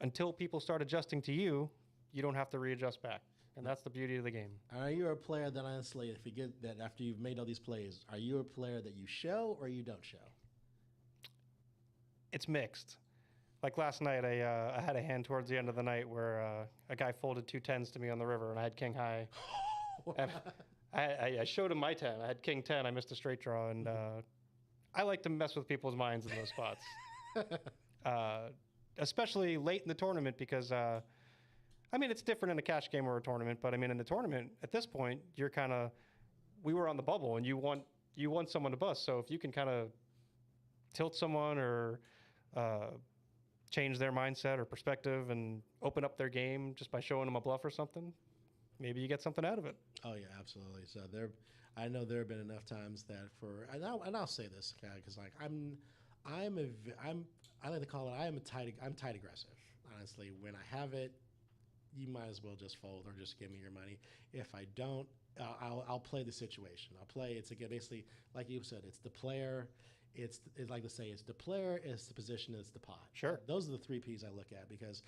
until people start adjusting to you, you don't have to readjust back. And that's the beauty of the game.
Are you a player that honestly, if you get that after you've made all these plays, are you a player that you show or you don't show?
It's mixed. Like last night, I had a hand towards the end of the night where a guy folded 2 10s to me on the river, and I had king high. And I showed him my 10. I had king 10. I missed a straight draw, and I like to mess with people's minds in those spots, especially late in the tournament because, I mean, it's different in a cash game or a tournament, but I mean, in the tournament, at this point, you're kind of, we were on the bubble, and you want someone to bust. So if you can kind of tilt someone or change their mindset or perspective and open up their game just by showing them a bluff or something, maybe you get something out of it.
Oh yeah, absolutely. So I know there have been enough times that and I'll say this, okay, because like I like to call it I'm tight aggressive. Honestly, when I have it, you might as well just fold or just give me your money. If I don't, I'll play the situation. It's again basically like you said, it's the player. It's like to say it's the player, it's the position, it's the pot.
Sure.
Those are the 3 Ps I look at because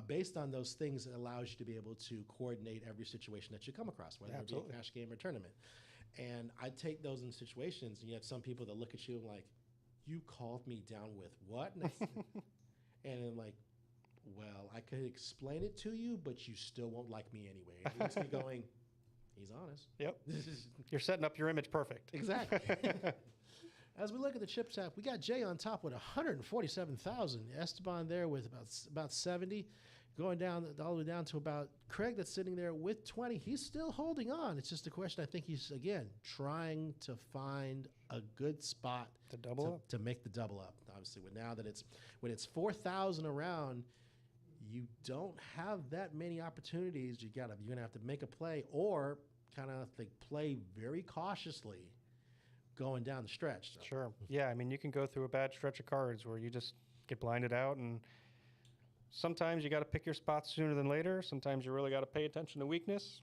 based on those things, it allows you to be able to coordinate every situation that you come across, whether it be a cash game or tournament. And I take those in situations, and you have some people that look at you and like, you called me down with what? And I'm like, well, I could explain it to you, but you still won't like me anyway. It leaves me going, he's honest.
Yep. You're setting up your image perfect.
Exactly. As we look at the chip tap, we got Jay on top with 147,000. Esteban there with about 70, going down all the way down to about Craig that's sitting there with 20. He's still holding on. It's just a question. I think he's again trying to find a good spot to make the double up. Obviously, when it's 4,000 around, you don't have that many opportunities. You're gonna have to make a play or kind of play very cautiously going down the stretch. So.
Sure. Yeah, I mean, you can go through a bad stretch of cards where you just get blinded out, and sometimes you got to pick your spots sooner than later. Sometimes you really got to pay attention to weakness.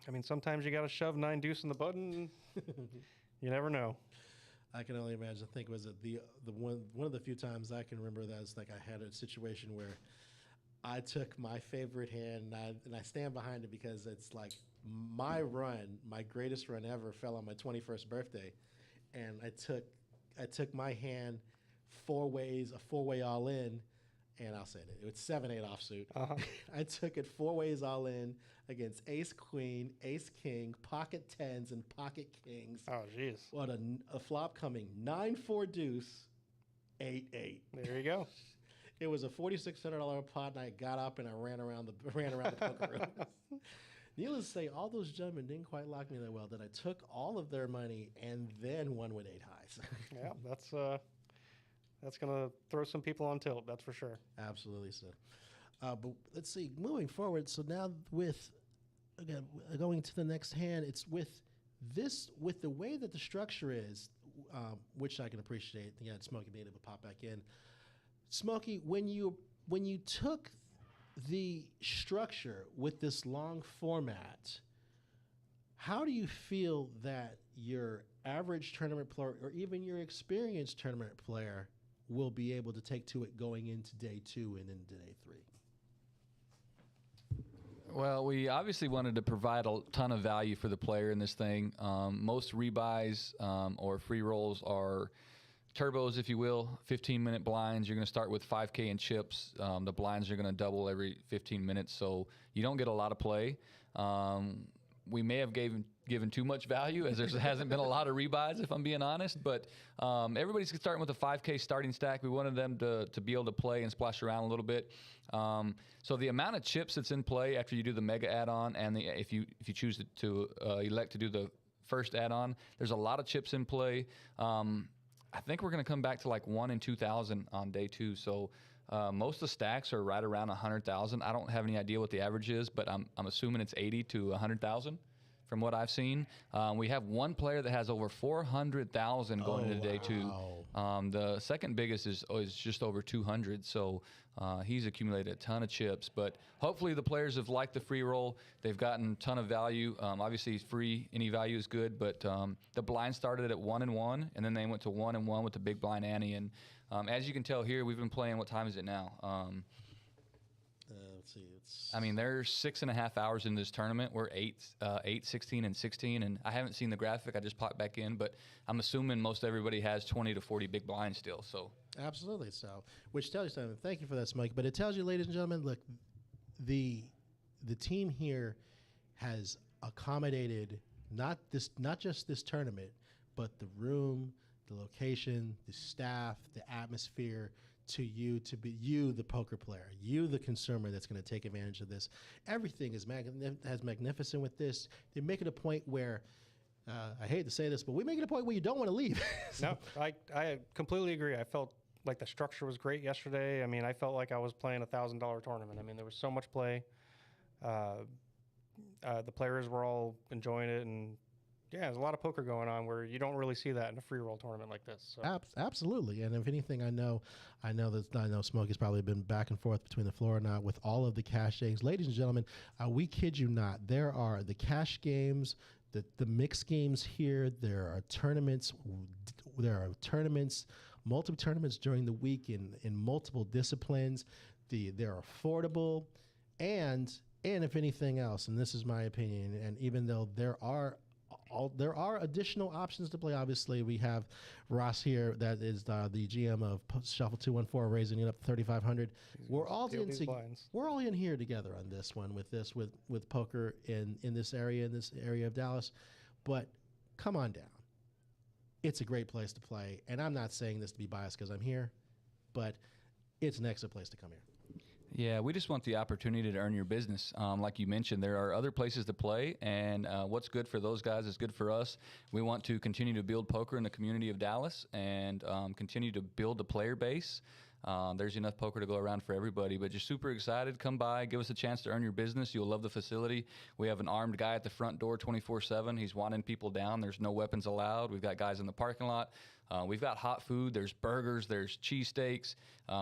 I mean, sometimes you got to shove 9 deuce in the button. You never know.
I can only imagine. I think it was the one of the few times I can remember that it's like I had a situation where I took my favorite hand and I stand behind it because it's like my greatest run ever fell on my 21st birthday, and I took my hand 4 ways, a 4-way all in, and I'll say it was 7-8 offsuit. I took it 4 ways all in against ace queen, ace king, pocket 10s, and pocket kings.
Oh, jeez.
What a flop coming 9-4 deuce, 8-8.
There you go.
It was a $4,600 pot, and I got up and I ran around the poker room. Needless to say, all those gentlemen didn't quite like me that well. That I took all of their money and then won with 8 highs.
Yeah, that's gonna throw some people on tilt. That's for sure.
Absolutely, so. But let's see, moving forward. So now again, going to the next hand, it's with the way that the structure is, which I can appreciate. Yeah, Smokey being able to pop back in. Smokey, when you took the structure with this long format, how do you feel that your average tournament player or even your experienced tournament player will be able to take to it going into day 2 and into day 3?
Well, we obviously wanted to provide a ton of value for the player in this thing. Most rebuys or free rolls are turbos, if you will, 15-minute blinds. You're going to start with 5K and chips. The blinds are going to double every 15 minutes, so you don't get a lot of play. We may have given too much value, as there hasn't been a lot of rebuys, if I'm being honest. But everybody's starting with a 5K starting stack. We wanted them to be able to play and splash around a little bit. So the amount of chips that's in play after you do the mega add-on, and if you choose to elect to do the first add-on, there's a lot of chips in play. I think we're going to come back to like 1 in 2,000 on day 2. So most of the stacks are right around 100,000. I don't have any idea what the average is, but I'm assuming it's 80 to 100,000 from what I've seen. We have one player that has over 400,000 going into day 2. The second biggest is just over 200. So he's accumulated a ton of chips. But hopefully the players have liked the free roll. They've gotten a ton of value. Obviously, it's free. Any value is good. But the blind started at 1 and 1, and then they went to 1 and 1 with the big blind ante. And as you can tell here, we've been playing. What time is it now?
Let's see.
They're 6.5 hours in this tournament. We're 8, 16, and 16, and I haven't seen the graphic. I just popped back in, but I'm assuming most everybody has 20 to 40 big blinds still. So
absolutely. So, which tells you something. Thank you for that, Smokey. But it tells you, ladies and gentlemen, look, the team here has accommodated not just this tournament, but the room, the location, the staff, the atmosphere, to you, to be you, the poker player, you, the consumer that's going to take advantage of this. Everything is magnificent with this. They make it a point where, I hate to say this, but we make it a point where you don't want to leave.
No, I completely agree. I felt like the structure was great yesterday. I mean, I felt like I was playing $1,000 tournament. I mean, there was so much play. The players were all enjoying it, and yeah, there's a lot of poker going on where you don't really see that in a free roll tournament like this. So.
Absolutely, and if anything, I know Smokey's probably been back and forth between the floor and not with all of the cash games. Ladies and gentlemen, we kid you not, there are the cash games, the mixed games here. There are tournaments, multiple tournaments during the week in multiple disciplines. They're affordable, and if anything else, and this is my opinion, and even though there are additional options to play. Obviously, we have Ross here, that is the GM of Shuffle 214, raising it up to 3,500. We're all in here together on this one with poker in this area of Dallas. But come on down. It's a great place to play, and I'm not saying this to be biased because I'm here, but it's an excellent place to come here.
Yeah, we just want the opportunity to earn your business. Like you mentioned, there are other places to play, and what's good for those guys is good for us. We want to continue to build poker in the community of Dallas and continue to build the player base. There's enough poker to go around for everybody, but you're super excited. Come by, give us a chance to earn your business. You'll love the facility. We have an armed guy at the front door 24/7. He's wanting people down. There's no weapons allowed. We've got guys in the parking lot. We've got hot food. There's burgers. There's cheesesteaks.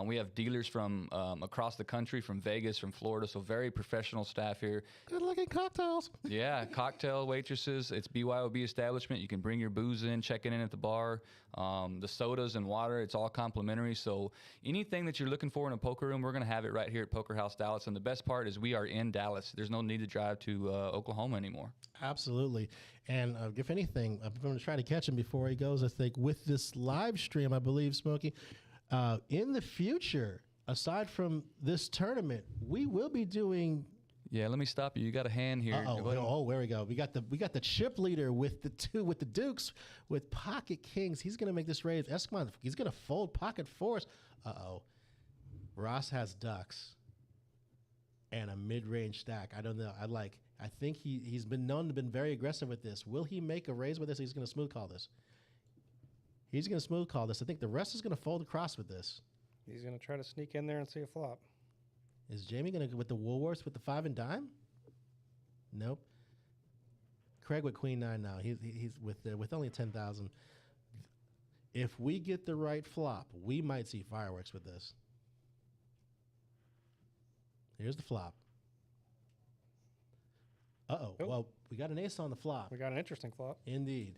We have dealers from across the country, from Vegas, from Florida, so very professional staff here.
Good-looking cocktails.
Yeah, cocktail waitresses. It's BYOB establishment. You can bring your booze in, check in at the bar. The sodas and water, it's all complimentary. So anything that you're looking for in a poker room, we're going to have it right here at Poker House Dallas. And the best part is we are in Dallas. There's no need to drive to Oklahoma anymore.
Absolutely. And if anything, I'm going to try to catch him before he goes. I think with this live stream, I believe, Smokey, in the future, aside from this tournament, we will be doing.
Yeah, let me stop you. You got a hand here.
There we go. We got the chip leader with the Dukes with pocket kings. He's going to make this raise. Eskimon, he's going to fold pocket fours. Ross has ducks and a mid-range stack. I don't know. I think he's been known to been very aggressive with this. Will he make a raise with this? He's going to smooth call this. I think the rest is going to fold across with this.
He's going to try to sneak in there and see a flop.
Is Jamie going to go with the Woolworths with the 5 and dime? Nope. Craig with Queen 9 now. He's with only 10,000. If we get the right flop, we might see fireworks with this. Here's the flop.
Nope.
Well, we got an ace on the flop.
We got an interesting flop.
Indeed.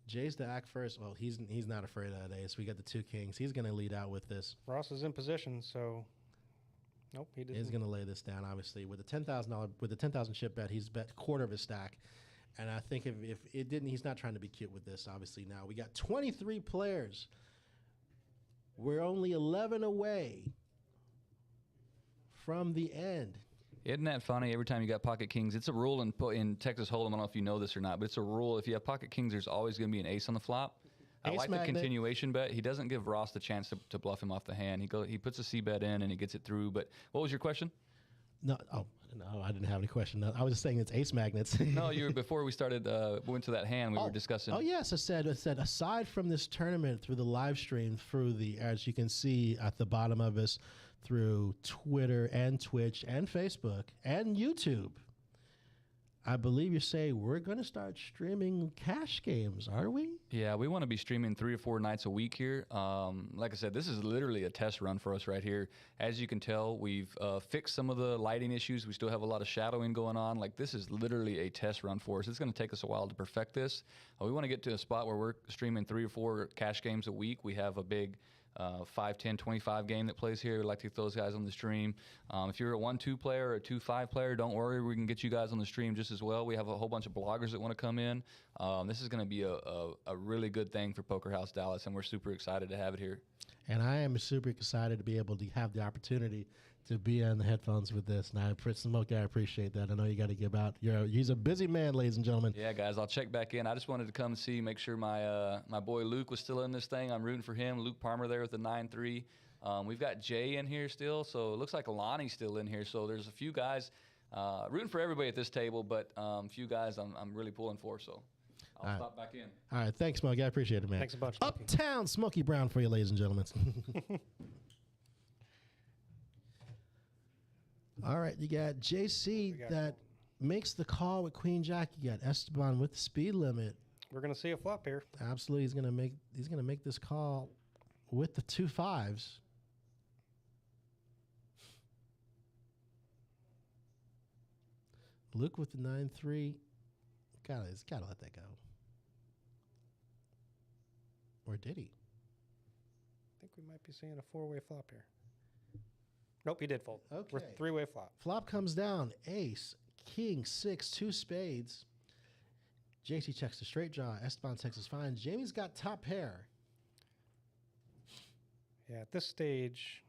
Jay's to act first. Well, he's not afraid of that ace. We got the 2 kings. He's going to lead out with this.
Ross is in position, so nope, he didn't.
He's going to lay this down, obviously. With the $10,000 chip bet, he's bet quarter of his stack. And I think if it didn't, he's not trying to be cute with this, obviously. Now we got 23 players. We're only 11 away from the end.
Isn't that funny? Every time you got pocket kings, it's a rule in Texas Hold'em. I don't know if you know this or not, but it's a rule. If you have pocket kings, there's always going to be an ace on the flop. I
Ace
like
magnet.
the continuation bet. He doesn't give Ross the chance to bluff him off the hand. He puts a C bet in and he gets it through. But what was your question?
No, I didn't have any question. No, I was just saying it's ace magnets.
No, you were before we started went to that hand. We were discussing.
Oh yes, I said aside from this tournament through the live stream through the, as you can see at the bottom of us, through Twitter and Twitch and Facebook and YouTube, I believe you say we're going to start streaming cash games, are we?
Yeah, we want to be streaming 3 or 4 nights a week here. Like I said, this is literally a test run for us right here. As you can tell, we've fixed some of the lighting issues. We still have a lot of shadowing going on. Like, this is literally a test run for us. It's going to take us a while to perfect this. We want to get to a spot where we're streaming 3 or 4 cash games a week. We have a big 5, 10, 25 game that plays here. We'd like to get those guys on the stream. If you're a 1-2 player or a 2-5 player, don't worry. We can get you guys on the stream just as well. We have a whole bunch of bloggers that want to come in. This is going to be a really good thing for Poker House Dallas, and we're super excited to have it here.
And I am super excited to be able to have the opportunity to be on the headphones with this. And Smokey, I appreciate that. I know you got to give out. He's a busy man, ladies and gentlemen.
Yeah, guys, I'll check back in. I just wanted to come and see, make sure my boy Luke was still in this thing. I'm rooting for him. Luke Palmer there with the 9-3. We've got Jay in here still, so it looks like Alani's still in here. So there's a few guys rooting for everybody at this table, but a few guys I'm really pulling for. So I'll stop back in.
All right, thanks, Smokey. I appreciate it, man.
Thanks a bunch, Smokey.
Uptown Smokey Brown for you, ladies and gentlemen. All right, you got JC that makes the call with Queen Jack. You got Esteban with the speed limit.
We're gonna see a flop here.
Absolutely, he's gonna make this call with the 2 5s. Luke with the 9-3. He's gotta let that go. Or did he?
I think we might be seeing a 4-way flop here. Nope, he did fold.
Okay.
We're 3-way flop.
Flop comes down. Ace, king, 6, 2 spades. JC checks the straight draw. Esteban checks his fine. Jamie's got top pair.
Yeah, at this stage,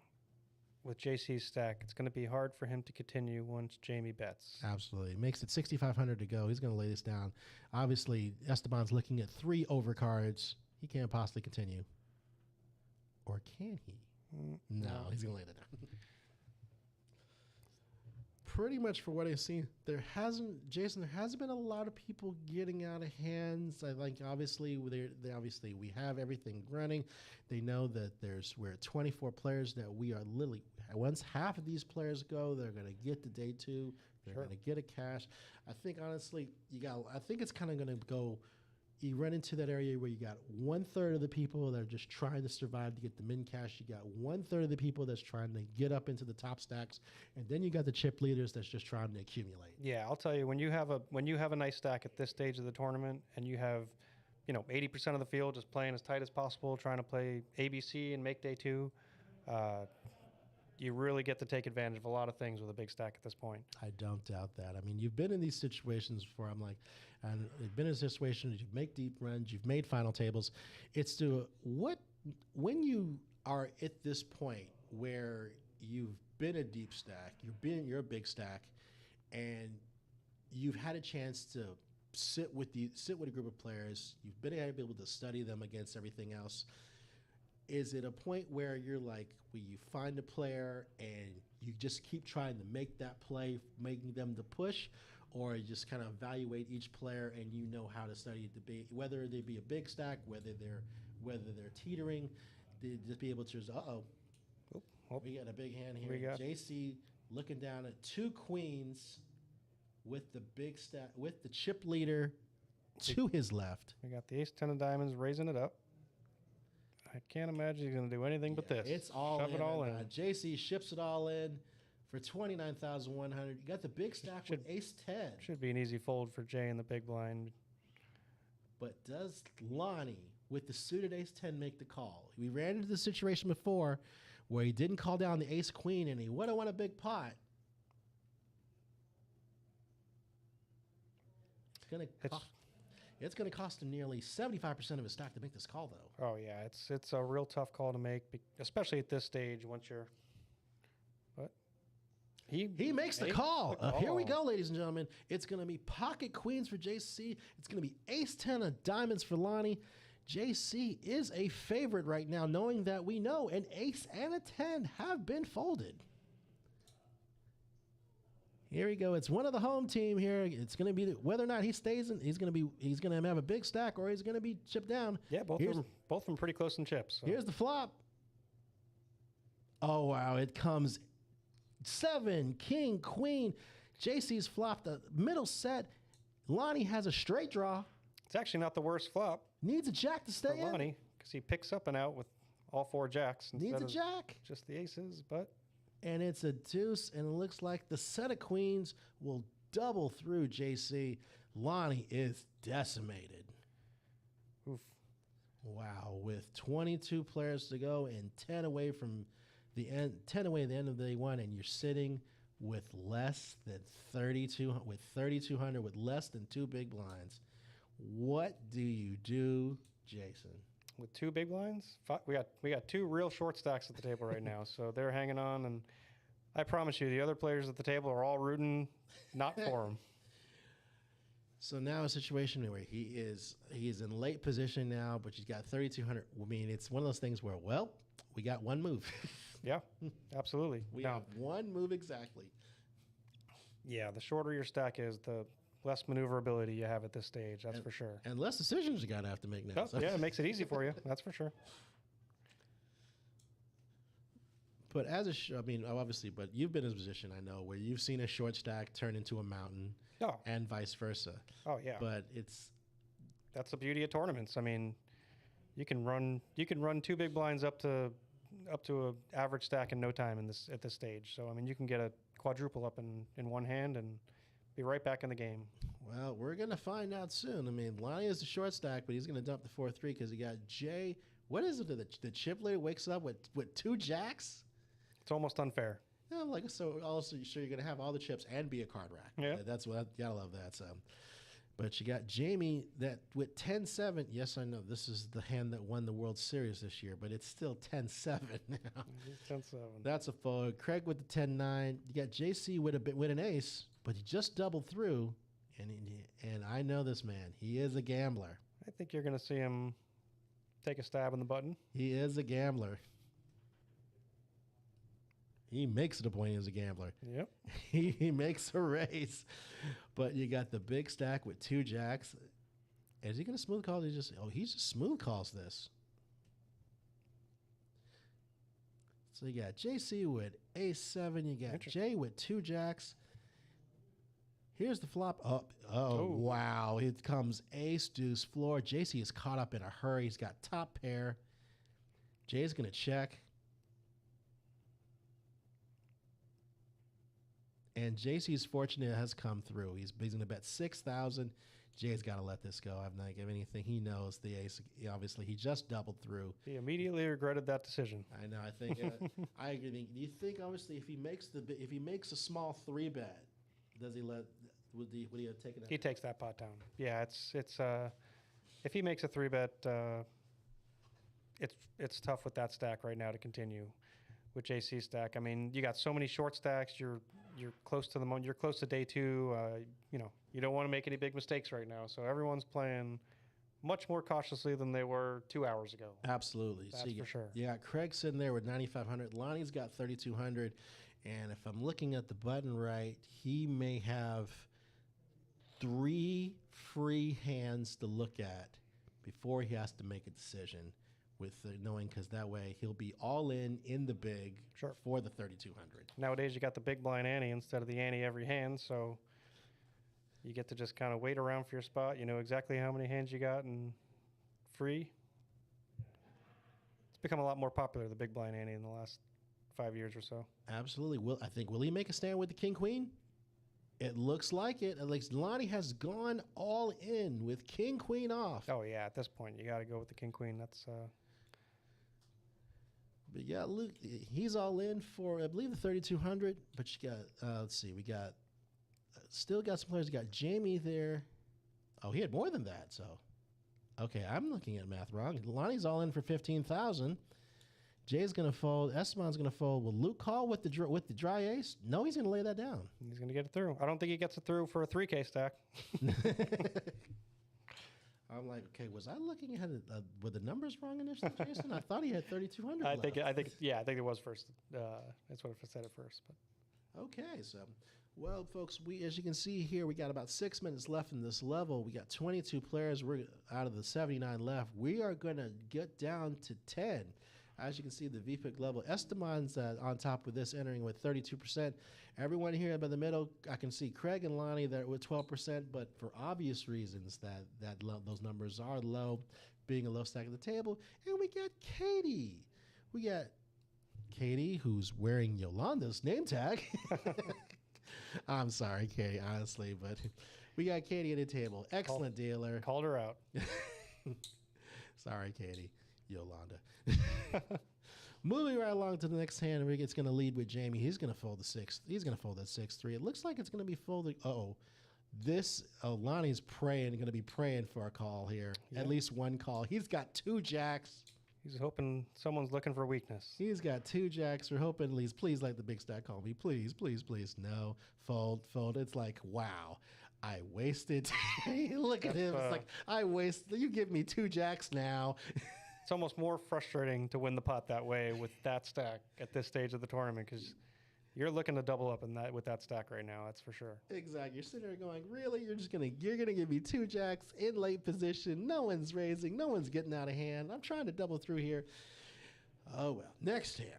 with JC's stack, it's going to be hard for him to continue once Jamie bets.
Absolutely. Makes it 6,500 to go. He's going to lay this down. Obviously, Esteban's looking at 3 overcards. He can't possibly continue. Or can he? No, he's going to lay that down. Pretty much for what I've seen, there hasn't been a lot of people getting out of hands. I think obviously we have everything running. They know that we're at 24 players that we are literally, once half of these players go, they're going to get to day 2. They're going to get a cash. I think honestly, I think it's kind of going to go. You run into that area where you got 1/3 of the people that are just trying to survive to get the min cash. You got 1/3 of the people that's trying to get up into the top stacks, and then you got the chip leaders that's just trying to accumulate.
Yeah, I'll tell you, when you have a nice stack at this stage of the tournament, and you have, 80% of the field just playing as tight as possible, trying to play ABC and make day 2, you really get to take advantage of a lot of things with a big stack at this point.
I don't doubt that. I mean, you've been in these situations before. And you've been in situations, you make deep runs, you've made final tables. It's when you are at this point where you've been a deep stack, you're a big stack, and you've had a chance to sit with a group of players, you've been able to study them against everything else. Is it a point where you're like, where you find a player and you just keep trying to make that play, making them to push, or you just kind of evaluate each player and you know how to study it, whether they be a big stack, whether they're teetering, to just be able to just, we got a big hand here. JC looking down at 2 queens with the big stack, with the chip leader to his left.
We got the ace 10 of diamonds raising it up. I can't imagine he's going to do anything but this.
It's all
Shove
in.
it all in.
JC ships it all in for 29,100. You got the big stack with ace 10.
Should be an easy fold for Jay in the big blind.
But does Lonnie with the suited ace 10 make the call? We ran into the situation before where he didn't call down the ace queen and he would have won a big pot. It's gonna cost him nearly 75% of his stack to make this call, though.
Oh yeah, it's a real tough call to make, especially at this stage. Once you're, what?
He makes the call. Here we go, ladies and gentlemen. It's gonna be pocket queens for JC. It's gonna be ace 10 of diamonds for Lonnie. JC is a favorite right now, knowing that we know an ace and a 10 have been folded. Here we go. It's one of the home team here. It's going to be whether or not he stays in. He's going to have a big stack, or he's going to be chipped down.
Yeah, both of them pretty close in chips. So.
Here's the flop. Oh wow! It comes 7, king, queen. JC's flopped the middle set. Lonnie has a straight draw.
It's actually not the worst flop.
Needs a jack to stay in.
Lonnie, because he picks up and out with all 4 jacks.
Needs a jack.
Just the aces, but.
And it's a deuce, and it looks like the set of queens will double through JC. Lonnie is decimated.
Oof.
Wow, with 22 players to go and 10 away from the end, 10 away at the end of day one, and you're sitting with less than 3,200, with less than 2 big blinds. What do you do, Jason?
With 2 big blinds, we got 2 real short stacks at the table right now, so they're hanging on, and I promise you, the other players at the table are all rooting not for him.
So now a situation where he's in late position now, but he's got 3,200. I mean, it's one of those things where, well, we got one move.
Yeah, absolutely.
We have one move exactly.
Yeah, the shorter your stack is, the less maneuverability you have at this stage, that's for sure.
And less decisions you got to have to make now.
Oh, yeah, it makes it easy for you, that's for sure.
But obviously, but you've been in a position, I know, where you've seen a short stack turn into a mountain and vice versa.
Oh, yeah.
But
that's the beauty of tournaments. I mean, you can run 2 big blinds up to a average stack in no time at this stage. So, I mean, you can get a quadruple up in one hand and be right back in the game.
Well, we're going to find out soon. I mean, Lonnie is the short stack, but he's going to dump the 4-3 because he got Jay. What is it? The chip later wakes up with 2 jacks?
It's almost unfair.
Yeah, so also sure you're going to have all the chips and be a card rack.
Yeah.
That's what, you gotta love that. So, but you got Jamie that with 10-7. Yes, I know this is the hand that won the World Series this year, but it's still 10-7 now.
10-7.
That's a fold. Craig with the 10-9. You got JC with an ace, but he just doubled through. And I know this man. He is a gambler.
I think you're going to see him take a stab in the button.
He is a gambler. He makes it a point as a gambler.
Yep.
He makes a race. But you got the big stack with 2 jacks. Is he going to smooth call? He just smooth calls this. So you got JC with ace-7. You got Jay with 2 jacks. Here's the flop. Oh, wow. It comes ace, deuce, floor. JC is caught up in a hurry. He's got top pair. Jay's going to check. And JC's fortunate has come through. He's going to bet 6,000. Jay's got to let this go. I'm not giving anything. He knows the ace. Obviously, he just doubled through.
He immediately regretted that decision.
I know. I think. I agree. Do you think obviously if he makes a small 3-bet, does he let? Would he have taken that?
He takes that pot down. Yeah, it's if he makes a 3-bet, it's tough with that stack right now to continue with JC stack. I mean, you got so many short stacks. You're close to you're close to day 2. You don't want to make any big mistakes right now. So everyone's playing much more cautiously than they were 2 hours ago.
Absolutely.
That's for sure.
Yeah, Craig's sitting there with 9,500. Lonnie's got 3,200. And if I'm looking at the button right, he may have 3 free hands to look at before he has to make a decision. With knowing, because that way he'll be all in the big for the 3,200.
Nowadays you got the big blind ante instead of the ante every hand, so you get to just kind of wait around for your spot. You know exactly how many hands you got and free. It's become a lot more popular, the big blind ante, in the last 5 years or so.
Absolutely. Will he make a stand with the king queen? It looks like it. At least Lonnie has gone all in with king queen off.
Oh yeah, at this point you got to go with the king queen. That's.
But yeah, Luke, he's all in for, I believe, the 3,200. But you got, let's see, we got, still got some players. You got Jamie there Oh, he had more than that. So, okay, I'm looking at math wrong. Lonnie's all in for 15,000. Jay's gonna fold. Esteban's gonna fold. Will Luke call with the dry ace? No, he's gonna lay that down.
He's going to get it through. I don't think he gets it through for a 3K stack.
I'm like, okay, was I looking at it? Were the numbers wrong initially, Jason? I thought he had 3,200.
I think it was first. That's what I said at first. But
Okay, so, well, folks, as you can see here, we got about 6 minutes left in this level. We got 22 players. We're out of the 79 left. We are going to get down to 10. As you can see, the VPIC level, Esteban's on top with this, entering with 32%. Everyone here by the middle, I can see Craig and Lonnie there with 12%, but for obvious reasons those numbers are low, being a low stack at the table. And we got Katie. We got Katie, who's wearing Yolanda's name tag. I'm sorry, Katie, honestly, but we got Katie at the table. Excellent dealer.
Called her out.
Sorry, Katie. Yolanda. Moving right along to the next hand, it's going to lead with Jamie. He's going to fold the 6. He's going to fold that 6-3. It looks like it's going to be folded. Lonnie's going to be praying for a call here. Yeah. At least one call. He's got 2 jacks.
He's hoping someone's looking for weakness.
He's got 2 jacks. We're hoping at least, please let the big stack call me. Please, please, please. No. Fold. It's like, wow. I wasted. Look at him. It's like, I wasted. You give me 2 jacks now.
It's almost more frustrating to win the pot that way with that stack at this stage of the tournament because you're looking to double up with that stack right now. That's for sure.
Exactly. You're sitting there going, really? You're gonna give me 2 jacks in late position. No one's raising. No one's getting out of hand. I'm trying to double through here. Oh well. Next hand.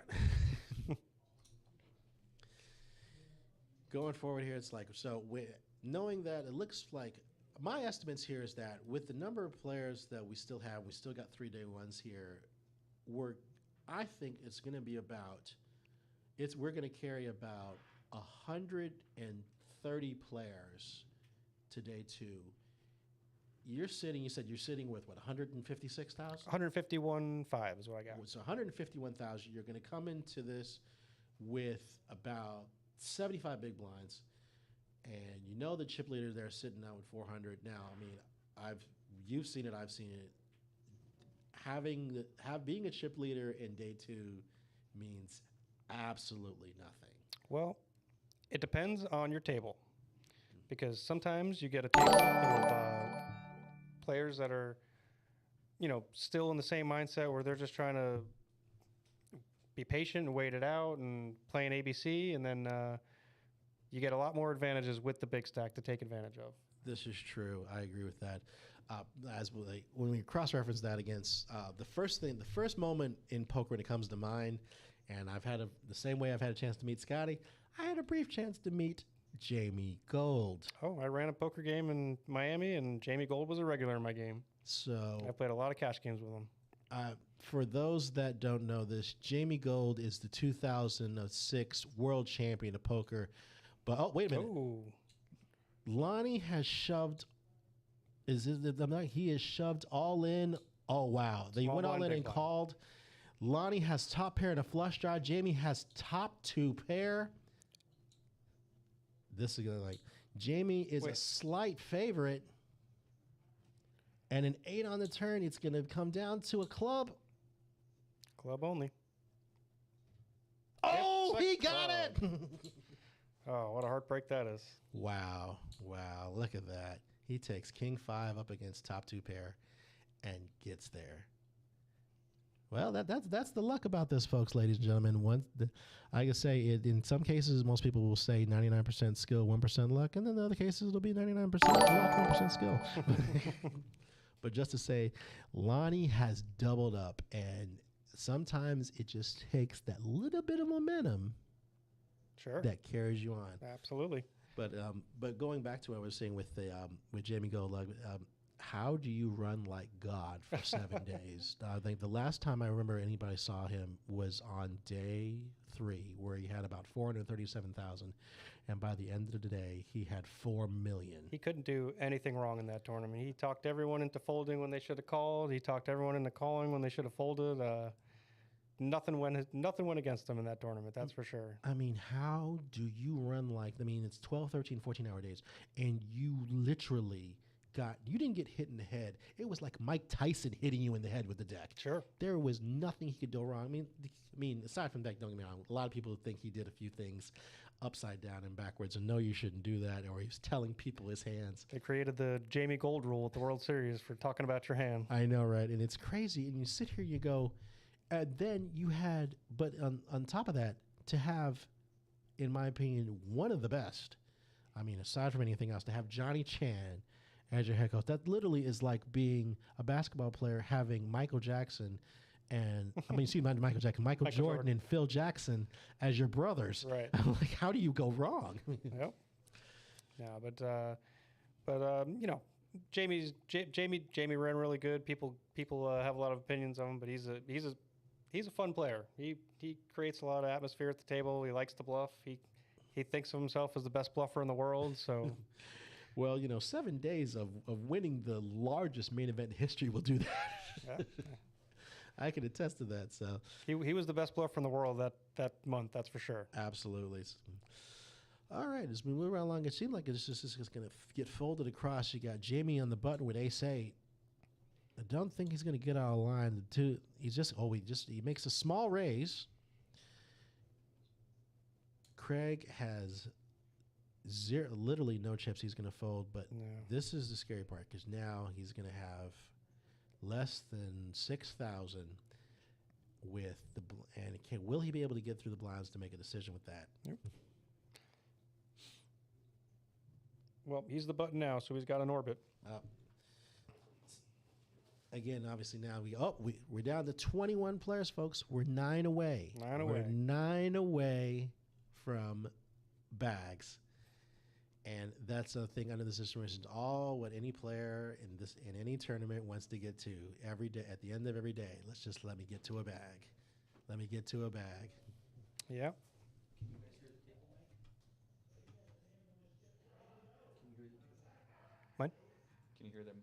Going forward here, it's like knowing that it looks like. My estimates here is that with the number of players that we still have, we still got 3 day ones here. I think it's going to be we're going to carry about 130 players to day 2. You said you're sitting with what, 156,000?
151.5 is what I got.
So 151,000. You're going to come into this with about 75 big blinds. And you know the chip leader there sitting out with 400. Now, I mean, you've seen it, I've seen it. Being a chip leader in day 2 means absolutely nothing.
Well, it depends on your table, because sometimes you get a table of players that are, still in the same mindset where they're just trying to be patient and wait it out and playing ABC, and then. You get a lot more advantages with the big stack to take advantage of.
This is true. I agree with that. When we cross-reference that against the first moment in poker when it comes to mind, and the same way I've had a chance to meet Scotty, I had a brief chance to meet Jamie Gold.
Oh, I ran a poker game in Miami, and Jamie Gold was a regular in my game.
So
I played a lot of cash games with him.
For those that don't know this, Jamie Gold is the 2006 world champion of poker. But wait a minute.
Ooh.
Lonnie has shoved. He has shoved all in. Oh wow! They went all in and called. Lonnie has top pair and a flush draw. Jamie has top 2 pair. This is gonna Jamie is a slight favorite, and an 8 on the turn. It's gonna come down to a club.
Club only.
Oh, he got it.
Oh, what a heartbreak that is.
Wow. Look at that. He takes King 5 up against top 2 pair and gets there. Well, that's the luck about this, folks, ladies and gentlemen. I can say in some cases, most people will say 99% skill, 1% luck, and then in other cases, it'll be 99% luck, 1% skill. But just to say, Lonnie has doubled up, and sometimes it just takes that little bit of momentum.
Sure.
That carries you on.
Absolutely.
But going back to what I was saying with Jamie Gold, how do you run like God for 7 days? I think the last time I remember anybody saw him was on day 3, where he had about 437,000, and by the end of the day, he had 4 million.
He couldn't do anything wrong in that tournament. He talked everyone into folding when they should have called. He talked everyone into calling when they should have folded. Nothing went against him in that tournament, that's for sure.
I mean, how do you run it's 12, 13, 14-hour days, and you literally you didn't get hit in the head. It was like Mike Tyson hitting you in the head with the deck.
Sure.
There was nothing he could do wrong. I mean, aside from that, don't get me wrong, a lot of people think he did a few things upside down and backwards, and no, you shouldn't do that, or he was telling people his hands.
They created the Jamie Gold rule at the World Series for talking about your hand.
I know, right? And it's crazy. And you sit here, you go, and then you had, but on top of that, to have, in my opinion, one of the best, I mean, aside from anything else, to have Johnny Chan as your head coach, that literally is like being a basketball player having Michael Jackson and, I mean, see, not Michael Jackson, Michael Jordan and Phil Jackson as your brothers.
Right.
Like, how do you go wrong?
Yep. Yeah, but you know, Jamie ran really good. People have a lot of opinions of him, but he's a fun player. He creates a lot of atmosphere at the table. He likes to bluff. He thinks of himself as the best bluffer in the world. So,
well, you know, 7 days of winning the largest main event in history will do that.
yeah.
I can attest to that. So
he was the best bluffer in the world that month. That's for sure.
Absolutely. All right, as we move around along, it seemed like it's going to get folded across. You got Jamie on the button with ace-8. I don't think he's going to get out of line. He makes a small raise. Craig has literally no chips he's going to fold, but this is the scary part because now he's going to have less than 6,000 with will he be able to get through the blinds to make a decision with that?
Yep. Well, he's the button now, so he's got an orbit.
Again, obviously now we're down to 21 players, folks. We're 9 away. We're 9 away from bags. And that's a thing under the situation. All what any player in any tournament wants to get to every day. At the end of every day, let me get to a bag. Let me get to a bag.
Yeah. What?
Can you hear them?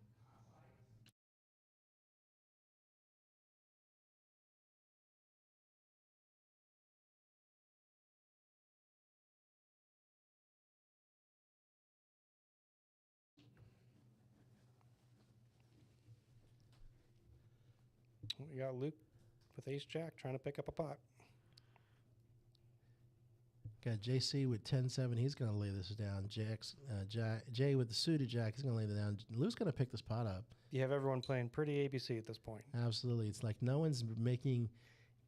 We got Luke with ace-jack trying to pick up a pot.
Got JC with 10-7. He's going to lay this down. Jay with the suited jack. He's going to lay it down. Luke's going to pick this pot up.
You have everyone playing pretty ABC at this point.
Absolutely. It's like no one's making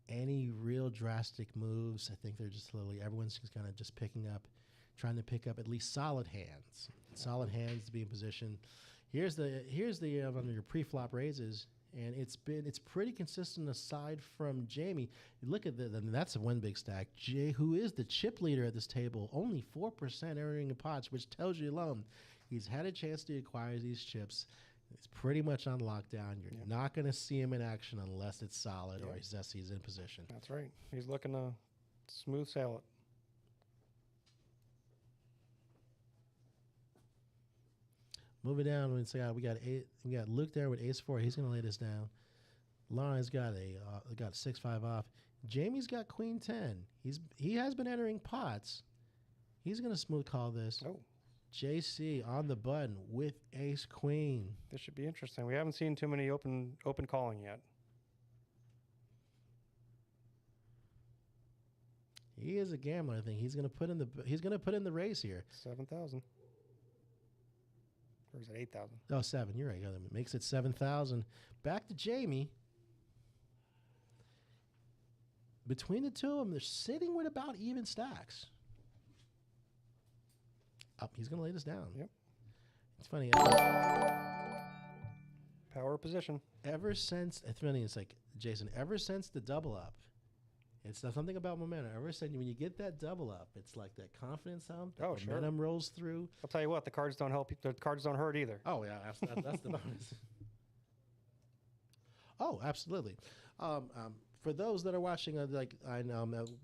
any real drastic moves. I think they're just everyone's just kind of just trying to pick up at least solid hands. Solid hands to be in position. Here's the under your pre-flop raises. And it's pretty consistent aside from Jamie. You look at that's one big stack. Jay, who is the chip leader at this table, only 4% entering the pots, which tells you alone he's had a chance to acquire these chips. It's pretty much on lockdown. You're not going to see him in action unless it's solid or he's in position.
That's right. He's looking to smooth sail it.
Moving down, we got Luke there with ace-4. He's going to lay this down. Lauren's got a 6-5 off. Jamie's got queen-10. He has been entering pots. He's going to smooth call this.
Oh.
JC on the button with ace-queen.
This should be interesting. We haven't seen too many open calling yet.
He is a gambler. I think he's going to put in the race here.
7,000. Or is it 8,000?
Oh, 7. You're right. It makes it 7,000. Back to Jamie. Between the two of them, they're sitting with about even stacks. Up, he's going to lay this down.
Yep.
It's funny.
Power position.
It's funny. It's like, Jason, ever since the double up, it's something about momentum. Ever since when you get that double up, it's like that confidence momentum rolls through.
I'll tell you what, the cards don't help. The cards don't hurt either.
Oh yeah, that's the bonus. Oh, absolutely. For those that are watching,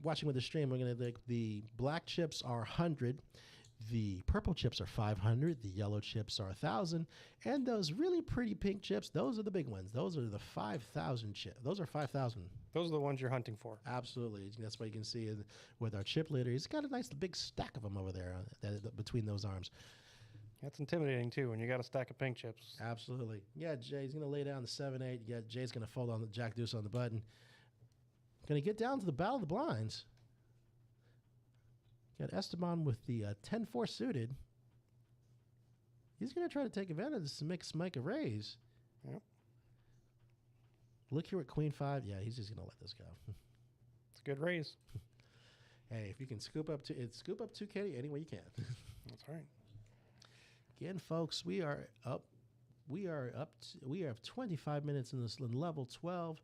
watching with the stream, we're gonna the black chips are 100. The purple chips are 500, the yellow chips are 1,000, and those really pretty pink chips, those are the big ones. Those are the 5,000 chips. Those are 5,000.
Those are the ones you're hunting for.
Absolutely. That's why you can see with our chip leader, he's got a nice big stack of them over there between those arms.
That's intimidating too when you got a stack of pink chips.
Absolutely. Yeah, Jay's going to lay down the 7-8. Yeah, Jay's going to fold on the Jack Deuce on the button. Going to get down to the battle of the blinds. Got Esteban with the 10-4 suited. He's going to try to take advantage of this to make Smike a raise.
Yep.
Look here at Queen 5. Yeah, he's just going to let this go.
It's a good raise.
Hey, if you can scoop up 2K any way you can.
That's right.
Again, folks, we are up. We have 25 minutes in this in level 12.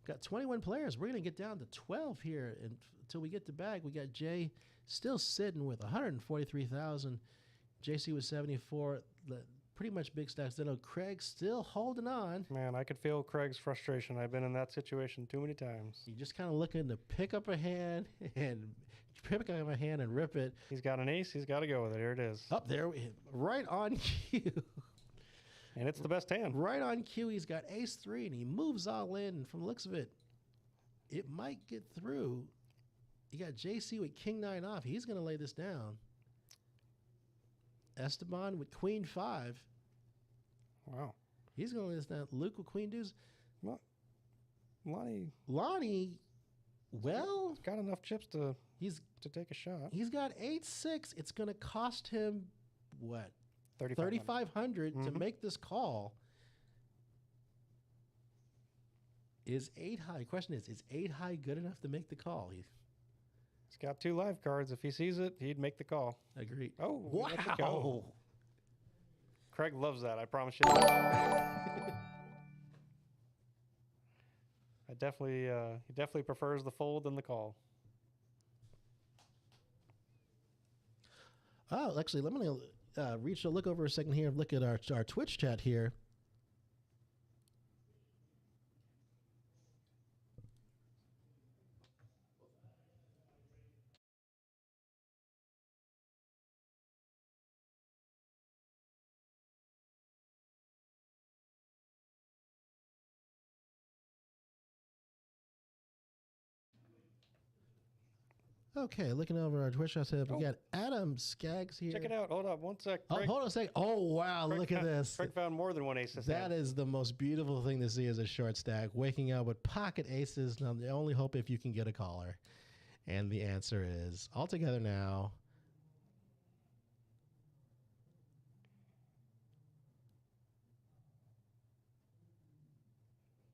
We've got 21 players. We're going to get down to 12 here until we get the bag. We got Jay still sitting with 143,000. JC was 74. Pretty much big stacks. Then Craig still holding on.
Man, I could feel Craig's frustration. I've been in that situation too many times.
You just kind of looking to pick up a hand and rip it.
He's got an ace. He's got to go with it. Here it is.
Up there, right on cue.
And it's the best hand.
Right on cue. He's got ace 3, and he moves all in. And from the looks of it, it might get through. You got JC with king 9 off. He's going to lay this down. Esteban with queen 5.
Wow.
He's going to lay this down. Luke with queen deuce.
What? Lonnie,
well,
got enough chips to take a shot.
He's got 8-6. It's going to cost him, what?
3,500
to make this call. Is 8 high? Question is 8 high good enough to make the call?
He's got 2 live cards. If he sees it, he'd make the call.
Agreed.
Oh,
wow.
Craig loves that. I promise you that. He definitely prefers the fold than the call.
Oh, actually, let me look over a second here and look at our Twitch chat here. Okay, looking over our Twitch chat, we got Adam Skaggs here.
Check it out. Hold up one sec.
Craig. Oh, hold on a sec. Oh, wow, look at this.
Craig found more than one ace.
That is the most beautiful thing to see as a short stack. Waking up with pocket aces. Now, the only hope if you can get a caller. And the answer is, all together now.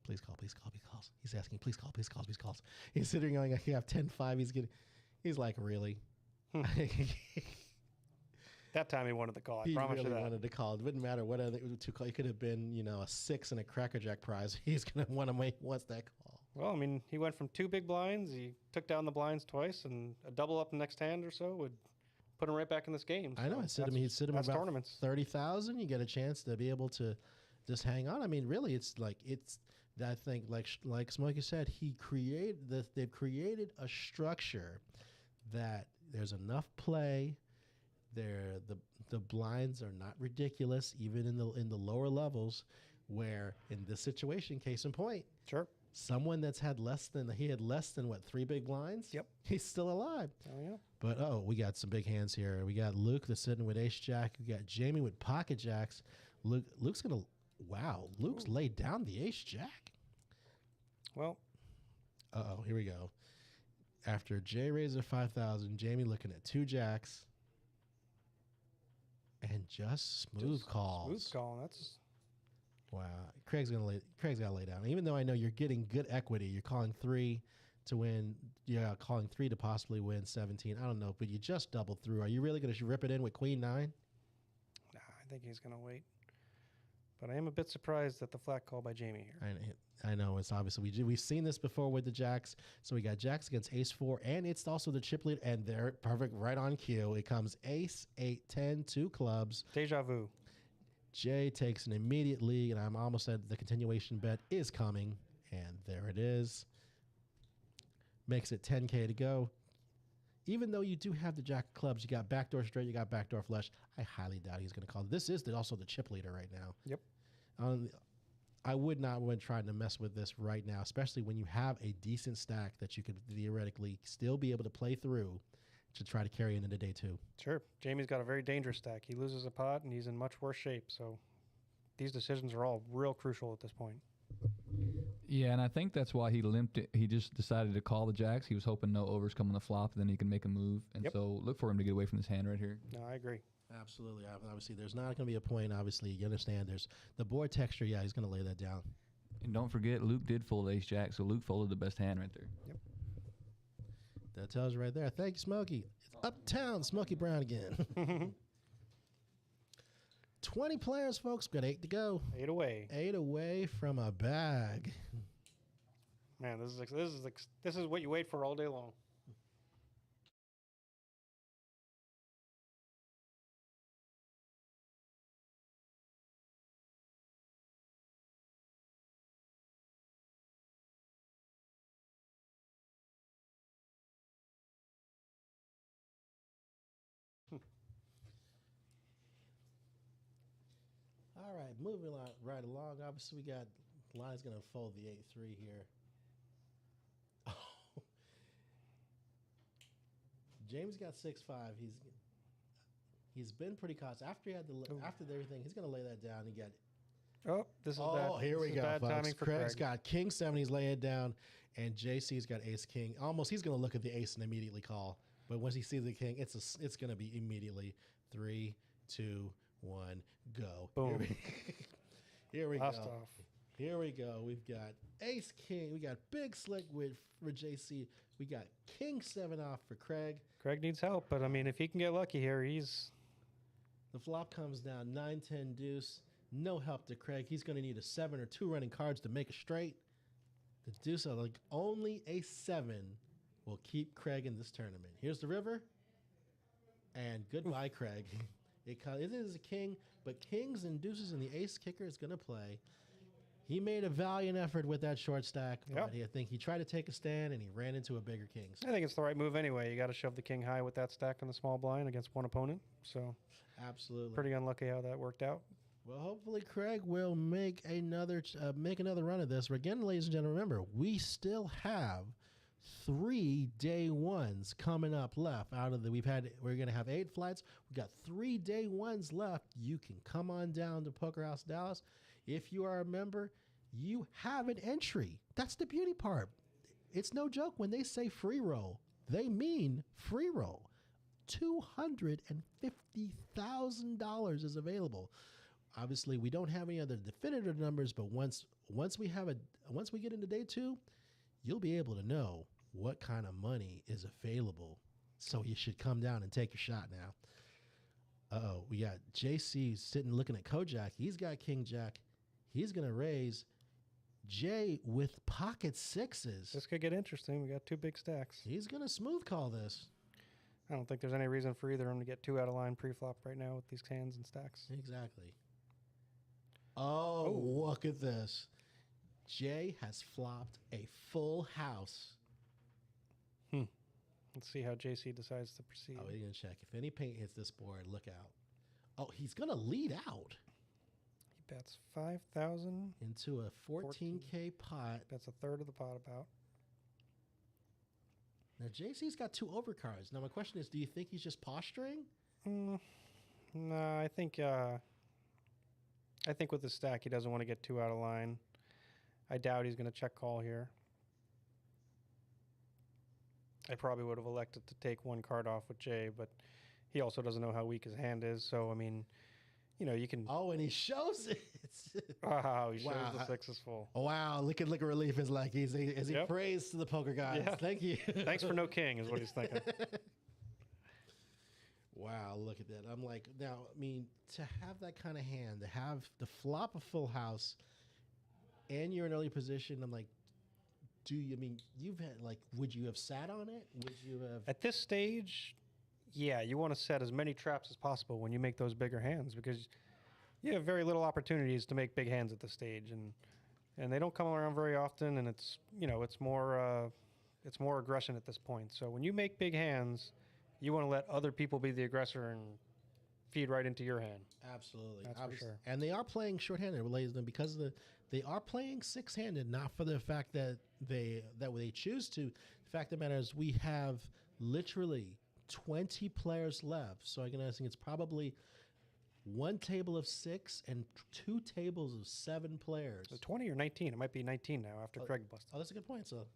Please call, please call, please call. He's asking, please call, please call, please call. He's sitting going, I have 10-5. He's like, really?
That time he wanted the call. I promise you that.
He really wanted to call. It wouldn't matter what other two call. It could have been, a 6 and a crackerjack prize. He's gonna want to make. What's that call?
Well, I mean, he went from 2 big blinds. He took down the blinds twice, and a double up the next hand or so would put him right back in this game.
I know. He'd sit him about
tournaments.
30,000. You get a chance to be able to just hang on. I mean, really, I think like Smokey said, they've created a structure that there's enough play. The blinds are not ridiculous, even in the lower levels. Where in this situation, case in point,
sure,
someone that's had less than 3 big blinds.
Yep,
he's still alive.
Oh yeah.
But we got some big hands here. We got Luke that's sitting with ace jack. We got Jamie with pocket jacks. Luke's gonna. Wow, Luke's laid down the ace jack.
Well,
here we go. After Jay raises 5,000, Jamie looking at 2 jacks. And just smooth calls.
Smooth call. That's
wow. Craig's got to lay down. Even though I know you're getting good equity, you're calling 3 to win. Yeah, calling 3 to possibly win 17. I don't know, but you just doubled through. Are you really going to rip it in with Queen 9?
Nah, I think he's going to wait. But I am a bit surprised at the flat call by Jamie here.
I know it's obviously we've seen this before with the jacks. So we got jacks against ace 4, and it's also the chip lead, and they're perfect right on cue. It comes ace 8 10 2 clubs.
Deja vu.
Jay takes an immediate lead, and I'm almost at the continuation bet is coming, and there it is. Makes it 10K to go. Even though you do have the jack of clubs, you got backdoor straight, you got backdoor flush. I highly doubt he's going to call. This is also the chip leader right now.
Yep.
I would not want to try to mess with this right now, especially when you have a decent stack that you could theoretically still be able to play through to try to carry into day 2.
Sure. Jamie's got a very dangerous stack. He loses a pot and he's in much worse shape. So these decisions are all real crucial at this point.
Yeah, and I think that's why he limped it. He just decided to call the jacks. He was hoping no overs come on the flop, and then he can make a move. And so look for him to get away from this hand right here.
No, I agree.
Absolutely. Obviously, there's not going to be a point. Obviously, you understand. There's the board texture. Yeah, he's going to lay that down.
And don't forget, Luke did fold ace jack, so Luke folded the best hand right there.
Yep.
That tells you right there. Thank you, Smokey. It's Uptown Smokey Brown again. 20 players, folks. Got 8 to go.
8 away.
8 away from a bag.
Man, this is what you wait for all day long.
All right, moving right along. Obviously, we got Line's going to fold the 8-3 here. Oh. James got 6-5. He's been pretty cautious. After everything, he's going to lay that down and get it.
Oh, this is bad.
Oh, here we go,
bad
folks.
timing for
Craig's
Craig.
got king 7. He's laying it down, and JC's got ace king. Almost, he's going to look at the ace and immediately call. But once he sees the king, it's going to be immediately 3, 2, 1, go.
Boom.
Here we
Last
go.
off.
Here we go. We've got ace king. We got big slick with for JC. We got king 7 off for Craig.
Craig needs help, but I mean, if he can get lucky here, he's.
The flop comes down 9-10 deuce. No help to Craig. He's going to need a 7 or 2 running cards to make a straight. The deuce, like only a 7 will keep Craig in this tournament. Here's the river, and goodbye, Craig. It is a king, but kings and deuces and the ace kicker is going to play. He made a valiant effort with that short stack, but I think he tried to take a stand and he ran into a bigger kings.
I think it's the right move anyway. You got to shove the king high with that stack in the small blind against one opponent. So,
absolutely,
pretty unlucky how that worked out.
Well, hopefully Craig will make another run of this. But again, ladies and gentlemen, remember we still have 3 day ones coming up left. We're going to have 8 flights. We got 3 day ones left. You can come on down to Poker House Dallas. If you are a member, you have an entry. That's the beauty part. It's no joke when they say free roll. They mean free roll. $250,000 is available. Obviously, we don't have any other definitive numbers, but once we get into day 2, you'll be able to know what kind of money is available. So you should come down and take your shot now. We got JC sitting looking at Kojak. He's got king jack. He's going to raise Jay with pocket 6s.
This could get interesting. We got 2 big stacks.
He's going to smooth call this.
I don't think there's any reason for either of them to get 2 out of line pre-flop right now with these hands and stacks.
Exactly. Oh, look at this. Jay has flopped a full house.
Let's see how JC decides to proceed.
Oh, we're going to check. If any paint hits this board, look out. Oh, he's going to lead out.
He bets 5,000
into a 14K pot.
That's a third of the pot about.
Now, JC's got 2 overcards. Now, my question is, do you think he's just posturing?
No, I think with the stack, he doesn't want to get 2 out of line. I doubt he's going to check call here. I probably would have elected to take 1 card off with Jay, but he also doesn't know how weak his hand is. So, I mean, you can.
Oh, and he shows it.
Wow, he shows the 6 is full.
Oh, wow, look at relief is like as he prays to the poker gods.
Yeah.
Thank you.
Thanks for no king is what he's thinking.
Wow, look at that. I'm like, now, I mean, to have that kind of hand, to have the flop a full house, and you're in early position, I'm like, you've had, would you have sat on it? Would you have?
At this stage, yeah, you want to set as many traps as possible when you make those bigger hands because you have very little opportunities to make big hands at this stage, and they don't come around very often, and it's more aggression at this point. So when you make big hands, you want to let other people be the aggressor and feed right into your hand.
Absolutely.
That's for sure.
And they are playing shorthanded, ladies and gentlemen, because they are playing 6-handed, not for the fact that they choose to. The fact of the matter is we have literally 20 players left. So I think it's probably one table of 6 and 2 tables of 7 players.
So 20 or 19? It might be 19 now after Craig busted.
Oh, that's a good point. So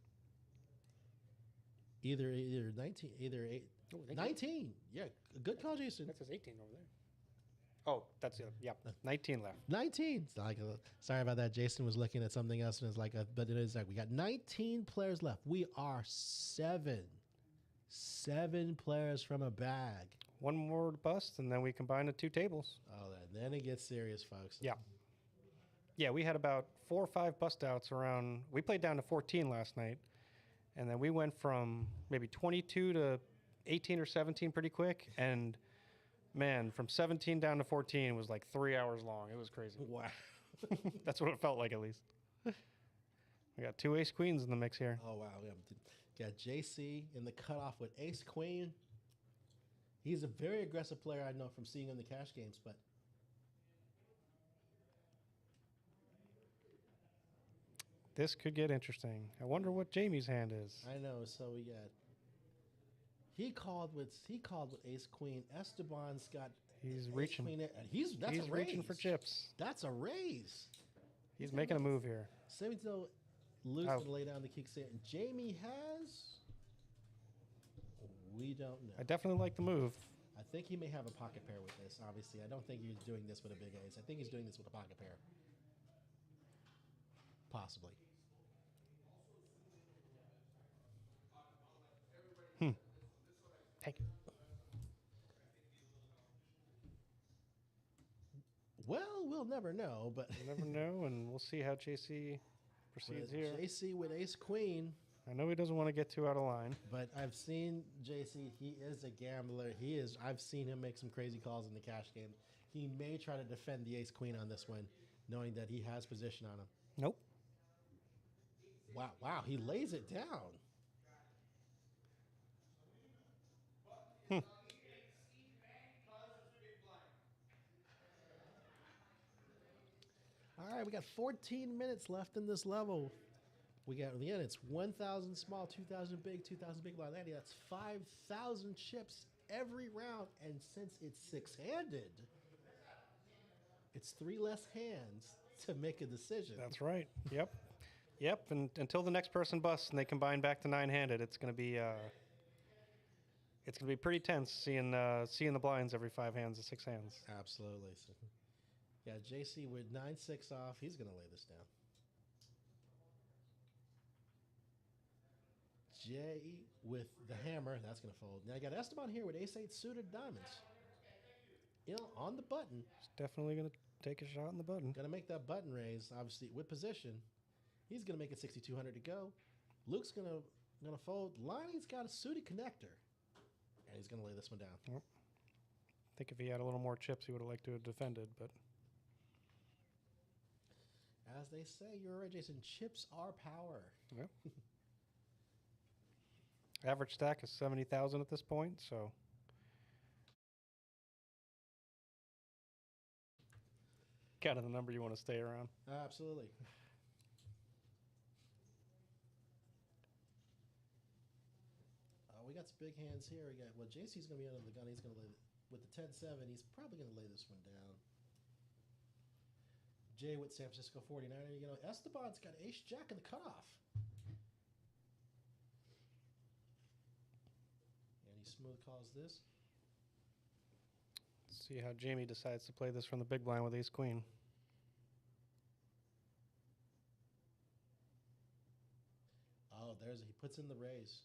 either 19, either 8.
Oh,
19. Yeah, good call, Jason.
That says 18 over there. Oh, that's it. Yeah, 19 left.
19. It's like sorry about that. Jason was looking at something else, and it's like, but it is like we got 19 players left. We are 7 players from a bag.
One more to bust, and then we combine the 2 tables.
Oh, then it gets serious, folks.
Yeah. Yeah, we had about 4 or 5 bust outs around. We played down to 14 last night, and then we went from maybe 22 to 18 or 17 pretty quick, and man, from 17 down to 14 was like 3 hours long. It was crazy.
Wow.
That's what it felt like, at least. We got 2 ace queens in the mix here.
Oh, wow. We got JC in the cutoff with ace queen. He's a very aggressive player, I know from seeing him in the cash games, but
This could get interesting. I wonder what Jamie's hand is.
I know. So we got. He called with ace queen. Esteban's got.
He's
ace
reaching.
Queen, and he's
reaching for chips.
That's a raise.
He's making a move here.
Semito Lou's
Oh.
gonna lay down the kick set. And Jamie has. We don't know.
I definitely like the move.
I think he may have a pocket pair with this. Obviously, I don't think he's doing this with a big ace. I think he's doing this with a pocket pair. Possibly.
Hey.
Well, we'll never know, but
You never know, and we'll see how JC proceeds here.
JC with ace queen.
I know he doesn't want to get too out of line.
But I've seen JC. He is a gambler. He is. I've seen him make some crazy calls in the cash game. He may try to defend the ace queen on this one, knowing that he has position on him.
Nope.
Wow! Wow! He lays it down. All right, we got 14 minutes left in this level. We got, again, it's 1,000 small, 2,000 big, 2,000 big blind. Andy, that's 5,000 chips every round. And since it's six-handed, it's 3 less hands to make a decision.
That's right. Yep. Yep. And until the next person busts and they combine back to 9-handed, it's going to be pretty tense seeing the blinds every 5 hands to 6 hands.
Absolutely. So, yeah, JC with 9-6 off. He's going to lay this down. J with the hammer. That's going to fold. Now I got Esteban here with ace-8 suited diamonds. You know, on the button.
He's definitely going to take a shot in the button.
Going to make that button raise, obviously, with position. He's going to make it 6,200 to go. Luke's going to fold. Lonnie's got a suited connector. And he's going to lay this one down.
Yep. I think if he had a little more chips, he would have liked to have defended, but...
As they say, you're right, Jason. Chips are power.
Yep. Average stack is 70,000 at this point, so... Kind of the number you want to stay around.
Absolutely. We got some big hands here. We got, well, JC's going to be under the gun. He's going to lay, with the 10-7, he's probably going to lay this one down. Jay with San Francisco 49er. You know, Esteban's got ace-jack in the cutoff. And he smooth calls this.
Let's see how Jamie decides to play this from the big blind with ace-queen.
Oh, he puts in the raise.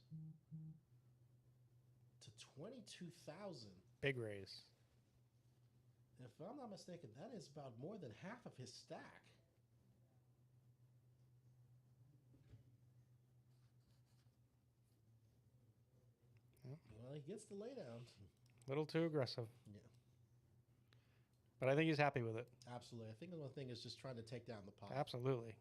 To 22,000.
Big raise.
If I'm not mistaken, that is about more than half of his stack.
Yep.
Well, he gets the laydown.
Little too aggressive.
Yeah.
But I think he's happy with it.
Absolutely. I think the one thing is just trying to take down the pot.
Absolutely.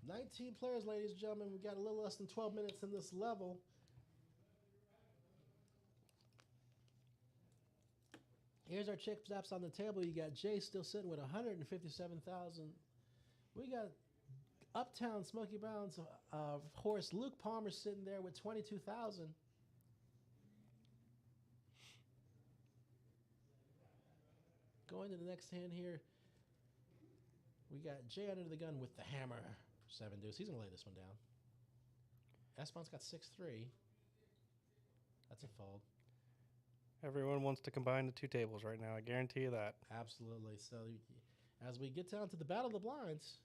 19 players, ladies and gentlemen. We've got a little less than 12 minutes in this level. Here's our chip zaps on the table. You got Jay still sitting with 157,000. We got Uptown Smoky Brown's horse Luke Palmer sitting there with 22,000. going to the next hand here. We got Jay under the gun with the hammer. 7 deuce. He's going to lay this one down. Espon's got 6-3. That's a fold.
Everyone wants to combine the two tables right now. I guarantee you that.
Absolutely. So as we get down to the battle of the blinds.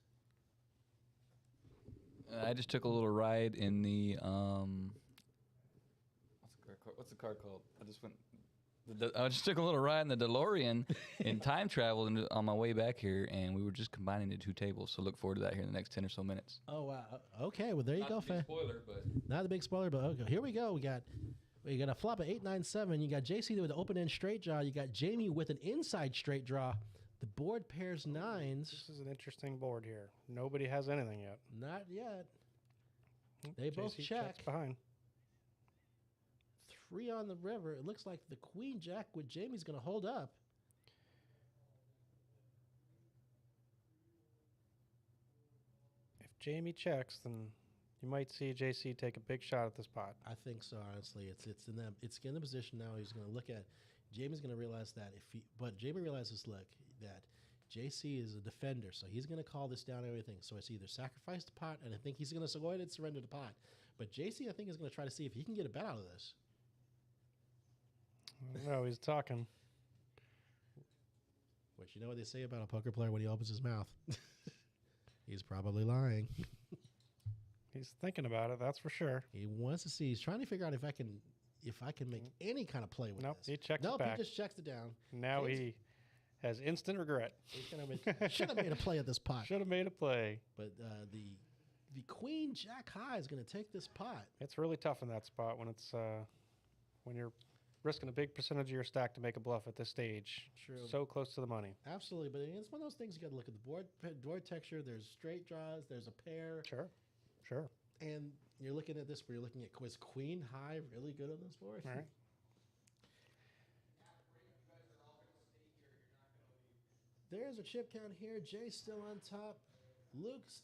I just took a little ride in the what's the car called? I just took a little ride in the DeLorean in time travel on my way back here, and we were just combining the two tables. So look forward to that here in the next 10 or so minutes.
Oh wow. Okay. Well, there you go, fam.
Spoiler, but
Not a big spoiler, but okay. Here we go. We got a flop of 8-9-7. You got JC with an open end straight draw. You got Jamie with an inside straight draw. The board pairs nines.
This is an interesting board here. Nobody has anything yet.
Not yet. They both
JC
check.
checks behind.
3 on the river. It looks like the queen jack with Jamie's going to hold up.
If Jamie checks, then you might see JC take a big shot at this pot.
I think so. Honestly, it's in the position now. He's going to look at. Jamie's going to realize that but Jamie realizes, look, that JC is a defender, so he's going to call this down and everything. So it's either sacrifice the pot, and I think he's going to go ahead and surrender the pot. But JC, I think, is going to try to see if he can get a bet out of this.
No, he's talking.
Which, you know what they say about a poker player when he opens his mouth? He's probably lying.
He's thinking about it, that's for sure.
He wants to see. He's trying to figure out if I can make any kind of play with
Nope,
this.
he checks
Nope,
it back.
he just checks it down.
Now he has instant regret.
Should have made a play at this pot.
Should have made a play.
But the queen jack high is going to take this pot.
It's really tough in that spot when it's when you're risking a big percentage of your stack to make a bluff at this stage.
True.
So close to the money.
Absolutely, but it's one of those things you got to look at the board texture. There's straight draws. There's a pair.
Sure.
And you're looking at this where you're looking at quiz queen high really good on this board.
All right.
There's a chip count here. Jay's still on top. Luke's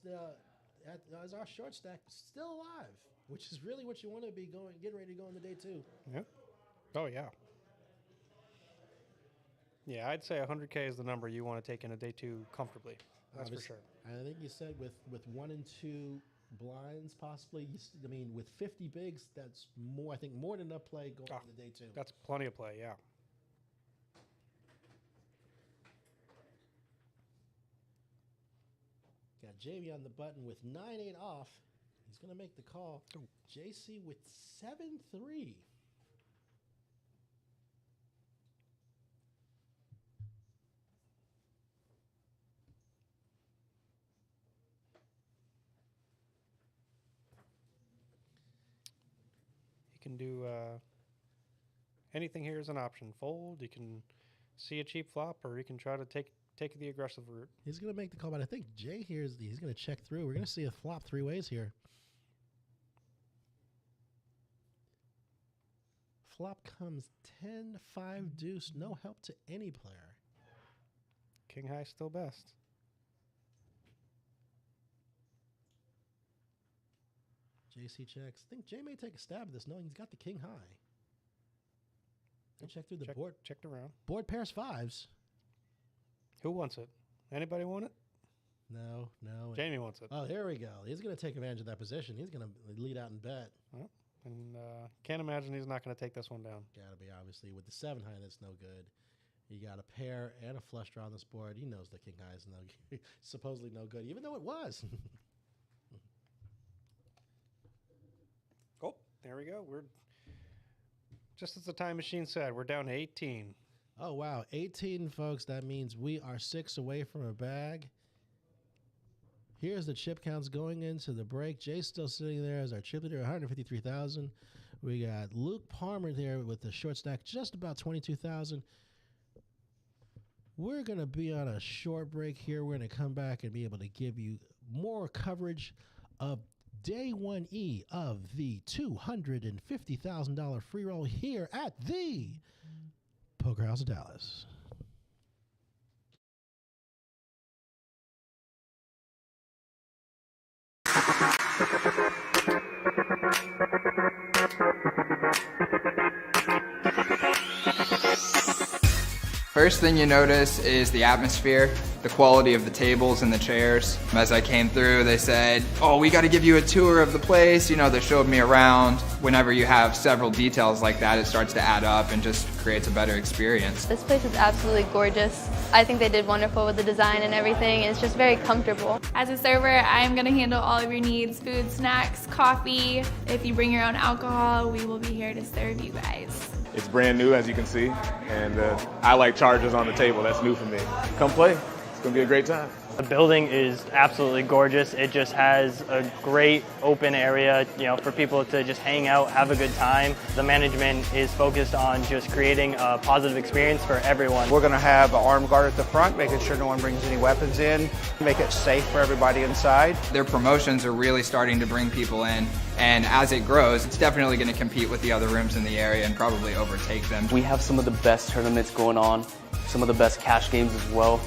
as our short stack still alive, which is really what you want to be getting ready to go into day 2.
Yep. Oh yeah. Yeah, I'd say 100K is the number you want to take in a day 2 comfortably. That's for sure.
I think you said with 1 and 2 blinds possibly. With 50 bigs, that's more. I think more than enough play going into day 2.
That's plenty of play. Yeah.
Got Jamie on the button with 9-8 off. He's going to make the call.
Ooh.
JC with 7-3.
You can do anything here is an option. Fold. You can see a cheap flop, or you can try to take the aggressive route.
He's going to make the call, but I think Jay here he's going to check through. We're going to see a flop 3 ways here. Flop comes 10-5 deuce. No help to any player.
King high still best.
JC checks. I think Jay may take a stab at this, knowing he's got the king high. They check through the board.
Checked around.
Board pairs 5s.
Who wants it? Anybody want it?
No.
Jamie wants it.
Oh, here we go. He's going to take advantage of that position. He's going to lead out and bet.
Well, and can't imagine he's not going to take this one down.
Got to be, obviously. With the 7 high, that's no good. You got a pair and a flush draw on this board. He knows the king high is supposedly no good, even though it was.
Oh, there we go. We're just as the time machine said, we're down to 18.
Oh, wow. 18, folks. That means we are 6 away from a bag. Here's the chip counts going into the break. Jay's still sitting there as our chip leader, 153,000. We got Luke Palmer there with the short stack, just about 22,000. We're going to be on a short break here. We're going to come back and be able to give you more coverage of Day 1E of the $250,000 free roll here at the Poker House of Dallas.
First thing you notice is the atmosphere, the quality of the tables and the chairs. As I came through, they said, oh, we got to give you a tour of the place. You know, they showed me around. Whenever you have several details like that, it starts to add up and just creates a better experience.
This place is absolutely gorgeous. I think they did wonderful with the design and everything. It's just very comfortable.
As a server, I am going to handle all of your needs, food, snacks, coffee. If you bring your own alcohol, we will be here to serve you guys.
It's brand new, as you can see, and I like charges on the table. That's new for me. Come play. It's going to be a great time.
The building is absolutely gorgeous. It just has a great open area, for people to just hang out, have a good time. The management is focused on just creating a positive experience for everyone.
We're going to have an armed guard at the front, making sure no one brings any weapons in, make it safe for everybody inside.
Their promotions are really starting to bring people in, and as it grows, it's definitely going to compete with the other rooms in the area and probably overtake them.
We have some of the best tournaments going on, some of the best cash games as well.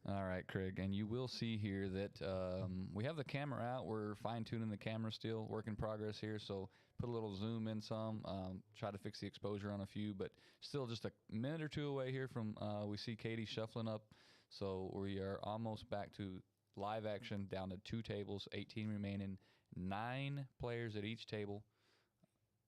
All right, Craig, and you will see here that we have the camera out. We're fine-tuning the camera still, work in progress here, so put a little zoom in some, try to fix the exposure on a few, but still just a minute or two away here from we see Katie shuffling up, so we are almost back to live action, down to 2 tables, 18 remaining, 9 players at each table.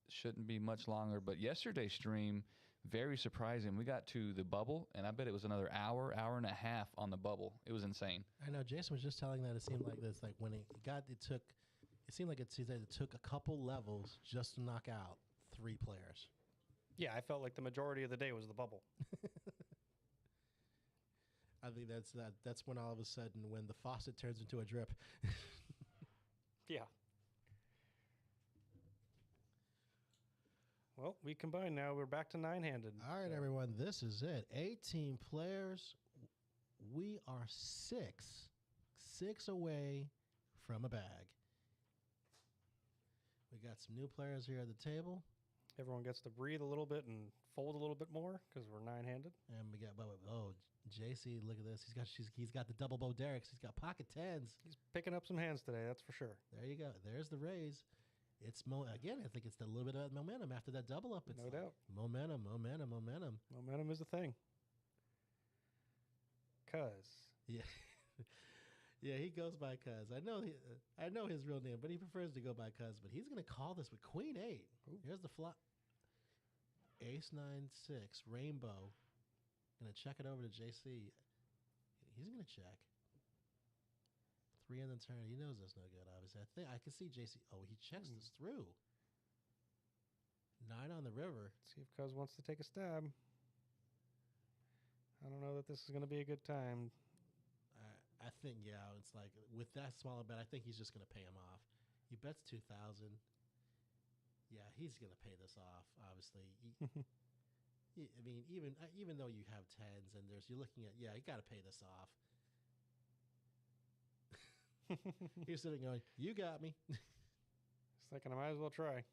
Shouldn't be much longer, but yesterday's stream, very surprising. We got to the bubble, and I bet it was another hour and a half on the bubble. It was insane.
I know Jason was just telling that it seemed like this, like when it seemed like it took a couple levels just to knock out 3 players.
Yeah, I felt like the majority of the day was the bubble.
I think that's when all of a sudden when the faucet turns into a drip.
Yeah. Well, we combined now. We're back to 9-handed.
All right, everyone, this is it. 18 players. We are 6 away from a bag. We got some new players here at the table.
Everyone gets to breathe a little bit and fold a little bit more because we're 9-handed.
And we got JC, look at this. He's got the double bow derricks. He's got pocket 10s.
He's picking up some hands today, that's for sure.
There you go. There's the raise. It's again, I think it's a little bit of momentum after that double up. It's
no doubt.
Momentum.
Momentum is the thing.
Yeah. Yeah, he goes by Cuz. I know his real name, but he prefers to go by Cuz. But he's going to call this with Queen 8. Ooh. Here's the flop. Ace 9 6 rainbow. Going to check it over to JC. He's going to check. 3 in the turn. He knows that's no good, obviously. I can see JC. Oh, he checks this through. 9 on the river.
Let's see if Cuz wants to take a stab. I don't know that this is going to be a good time.
I think, yeah, it's like with that smaller bet, I think he's just going to pay him off. He bets 2,000. Yeah, he's going to pay this off, obviously. I mean, even though you have 10s and you're looking at, yeah, you got to pay this off. He's sitting going, you got me.
He's thinking, I might as well try.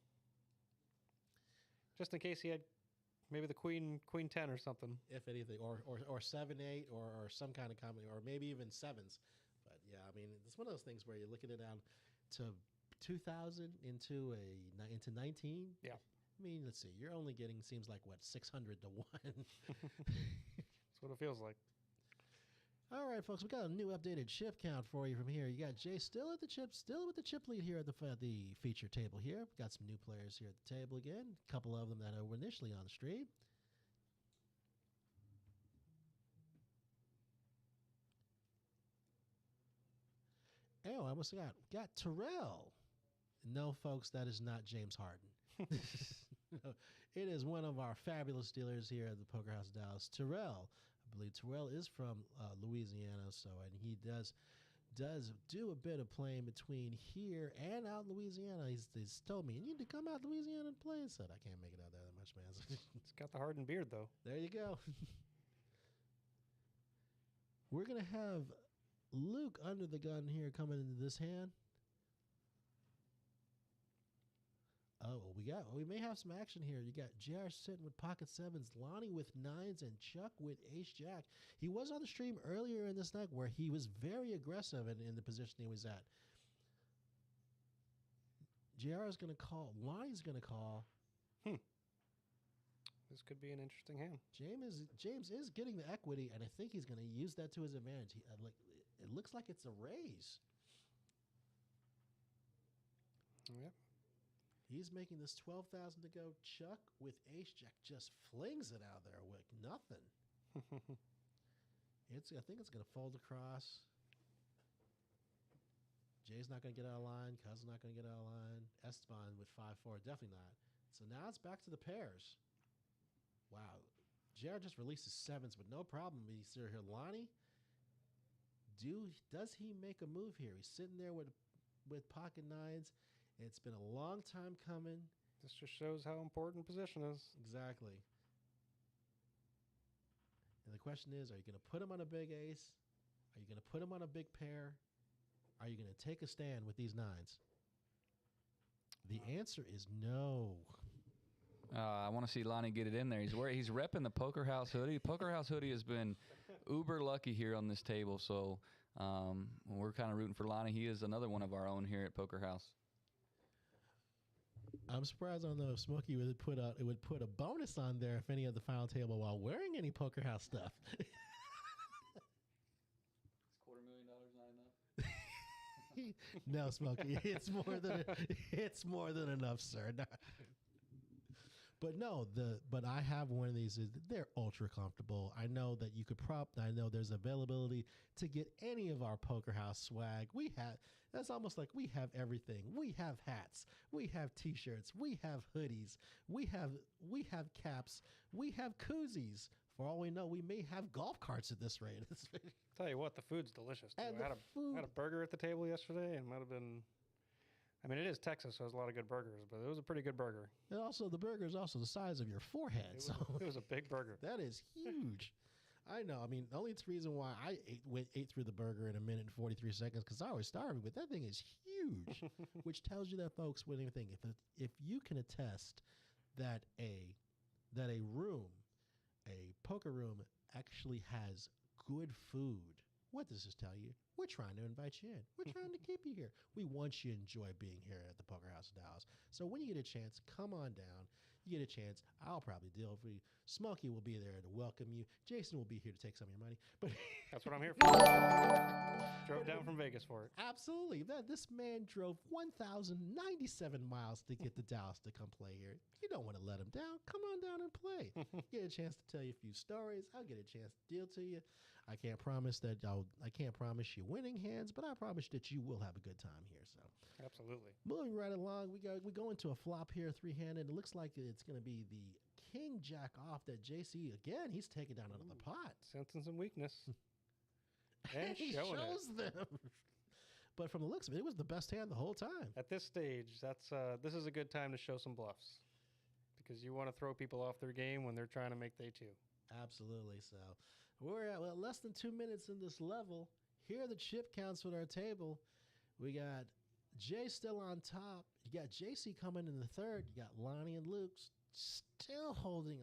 Just in case he had maybe the queen 10 or something.
If anything, or 7-8 or some kind of combination, or maybe even 7s. But yeah, I mean, it's one of those things where you're looking it down to 2,000 into 19.
Yeah.
I mean, let's see. You're only getting, seems like, what, 600 to 1.
That's what it feels like.
All right, folks, we got a new updated chip count for you from here. You got Jay still with the chip lead here at the feature table here. We got some new players here at the table again. A couple of them that were initially on the stream. Oh, I almost got Terrell. No, folks, that is not James Harden. No, it is one of our fabulous dealers here at the Poker House Dallas, Terrell. I believe Terrell is from Louisiana, and he does do a bit of playing between here and out in Louisiana. He's told me, you need to come out to Louisiana and play. I said, I can't make it out there that much, man.
It's got the Harden beard, though.
There you go. We're going to have Luke under the gun here coming into this hand. Oh, we may have some action here. You got JR sitting with pocket sevens, Lonnie with nines, and Chuck with ace jack. He was on the stream earlier in this night where he was very aggressive in the position he was at. JR is going to call. Lonnie's going to call.
This could be an interesting hand.
James is getting the equity, and I think he's going to use that to his advantage. It looks like it's a raise.
Yep.
He's making this 12,000 to go. Chuck with ace jack just flings it out there with nothing. I think it's going to fold across. Jay's not going to get out of line. Cuz's not going to get out of line. Esteban with 5-4, definitely not. So now it's back to the pairs. Wow. JR just releases sevens with no problem. He's here. Lonnie, does he make a move here? He's sitting there with pocket nines. It's been a long time coming.
This just shows how important position is.
Exactly. And the question is, are you going to put him on a big ace? Are you going to put him on a big pair? Are you going to take a stand with these nines? The answer is no.
I want to see Lonnie get it in there. He's repping the Poker House hoodie. Poker House hoodie has been uber lucky here on this table, so we're kind of rooting for Lonnie. He is another one of our own here at Poker House.
I'm surprised I don't know if Smokey would put a bonus on there if any of the final table while wearing any Poker House stuff.
Is $250,000 not enough?
No, Smokey, it's more than enough, sir. No. But I have one of these. They're ultra comfortable. I know that you could I know there's availability to get any of our Poker House swag. That's almost like we have everything. We have hats. We have T-shirts. We have hoodies. We have caps. We have koozies. For all we know, we may have golf carts at this rate.
Tell you what, the food's delicious. Too.
And
I had a burger at the table yesterday, and it might have been. I mean, it is Texas, so there's a lot of good burgers, but it was a pretty good burger.
And also, the burger is also the size of your forehead.
It was a big burger.
That is huge. I know. I mean, the only reason why I ate through the burger in 1 minute and 43 seconds because I was starving, but that thing is huge, which tells you that, folks, with anything, if you can attest that a poker room actually has good food, what does this tell you? We're trying to invite you in. We're trying to keep you here. We want you to enjoy being here at the Poker House of Dallas. So when you get a chance, come on down. You get a chance, I'll probably deal for you. Smokey will be there to welcome you. Jason will be here to take some of your money. But
that's what I'm here for. Drove down from Vegas for it.
Absolutely. This man drove 1,097 miles to get to Dallas to come play here. You don't want to let him down. Come on down and play. Get a chance to tell you a few stories. I'll get a chance to deal to you. I can't promise you winning hands, but I promise that you will have a good time here. So
absolutely.
Moving right along, we go into a flop here, 3-handed. It looks like it's going to be the King Jack off that JC again. He's taking down another pot,
sensing some weakness, and
he shows them. But from the looks of it, it was the best hand the whole time.
At this stage, this is a good time to show some bluffs because you want to throw people off their game when they're trying to make day two.
Absolutely. So we're at less than 2 minutes in this level. Here are the chip counts with our table. We got Jay still on top. You got JC coming in the third. You got Lonnie and Luke still holding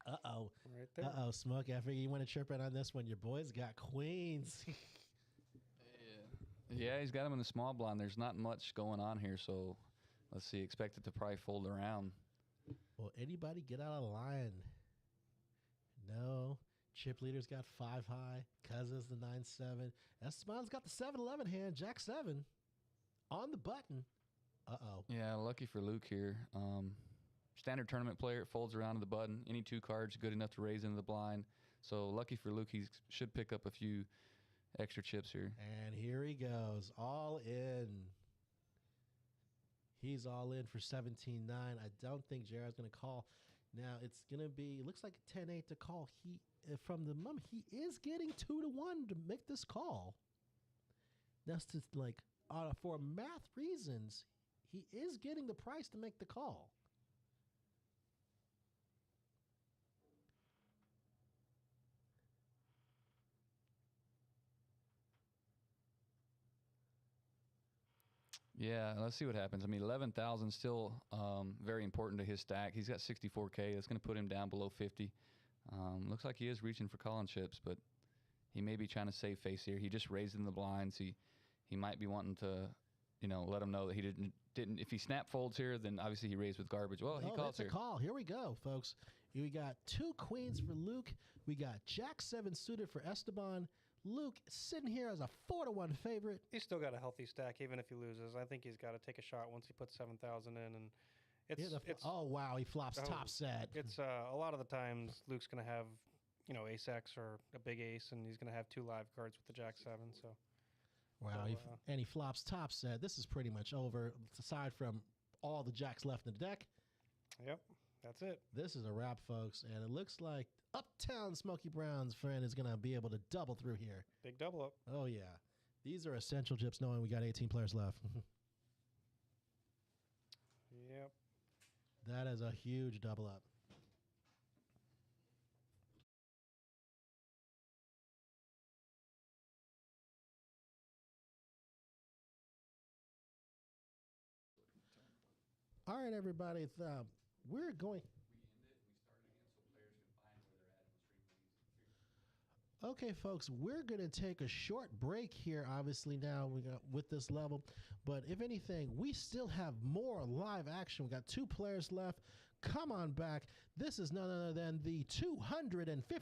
on. Uh-oh.
Right there.
Uh-oh, Smokey. I figure you want to chirp in on this one. Your boys got queens.
Yeah. Yeah, he's got him in the small blind. There's not much going on here, so let's see. Expect it to probably fold around.
Will anybody get out of line? No. Chip leader's got 5 high. Cousins the 9-7. Esteban's got the 7-11 hand. Jack 7 on the button. Uh-oh.
Yeah, lucky for Luke here. Standard tournament player, it folds around to the button. Any 2 cards good enough to raise into the blind. So lucky for Luke, he should pick up a few extra chips here.
And here he goes, all in. He's all in for 17-9. I don't think Jared's going to call. Now it's going to be, it looks like a 10-8 to call. He, from the mum, he is getting 2-1 to make this call. That's just like, for math reasons, he is getting the price to make the call.
Yeah, let's see what happens. I mean, 11,000 still very important to his stack. He's got 64K. That's going to put him down below 50. Looks like he is reaching for calling chips, but he may be trying to save face here. He just raised in the blinds. He might be wanting to, let him know that he didn't. If he snap folds here, then obviously he raised with garbage. Well, he calls here.
That's a call. Here we go, folks. We got 2 queens for Luke. We got Jack 7 suited for Esteban. Luke sitting here as a 4-1 favorite.
He's still got a healthy stack, even if he loses. I think he's got to take a shot once he puts 7,000 in, and it's
oh wow, he flops top set.
It's a lot of the times Luke's going to have, ace X or a big ace, and he's going to have 2 live cards with the Jack 7. So
wow, and he flops top set. This is pretty much over. Aside from all the jacks left in the deck.
Yep, that's it.
This is a wrap, folks, and it looks like Uptown Smokey Brown's friend is going to be able to double through here.
Big double up.
Oh, yeah. These are essential chips knowing we got 18 players left.
Yep.
That is a huge double up. All right, everybody. We're going... Okay, folks, we're going to take a short break here, obviously, now we got with this level. But if anything, we still have more live action. We got 2 players left. Come on back. This is none other than the 250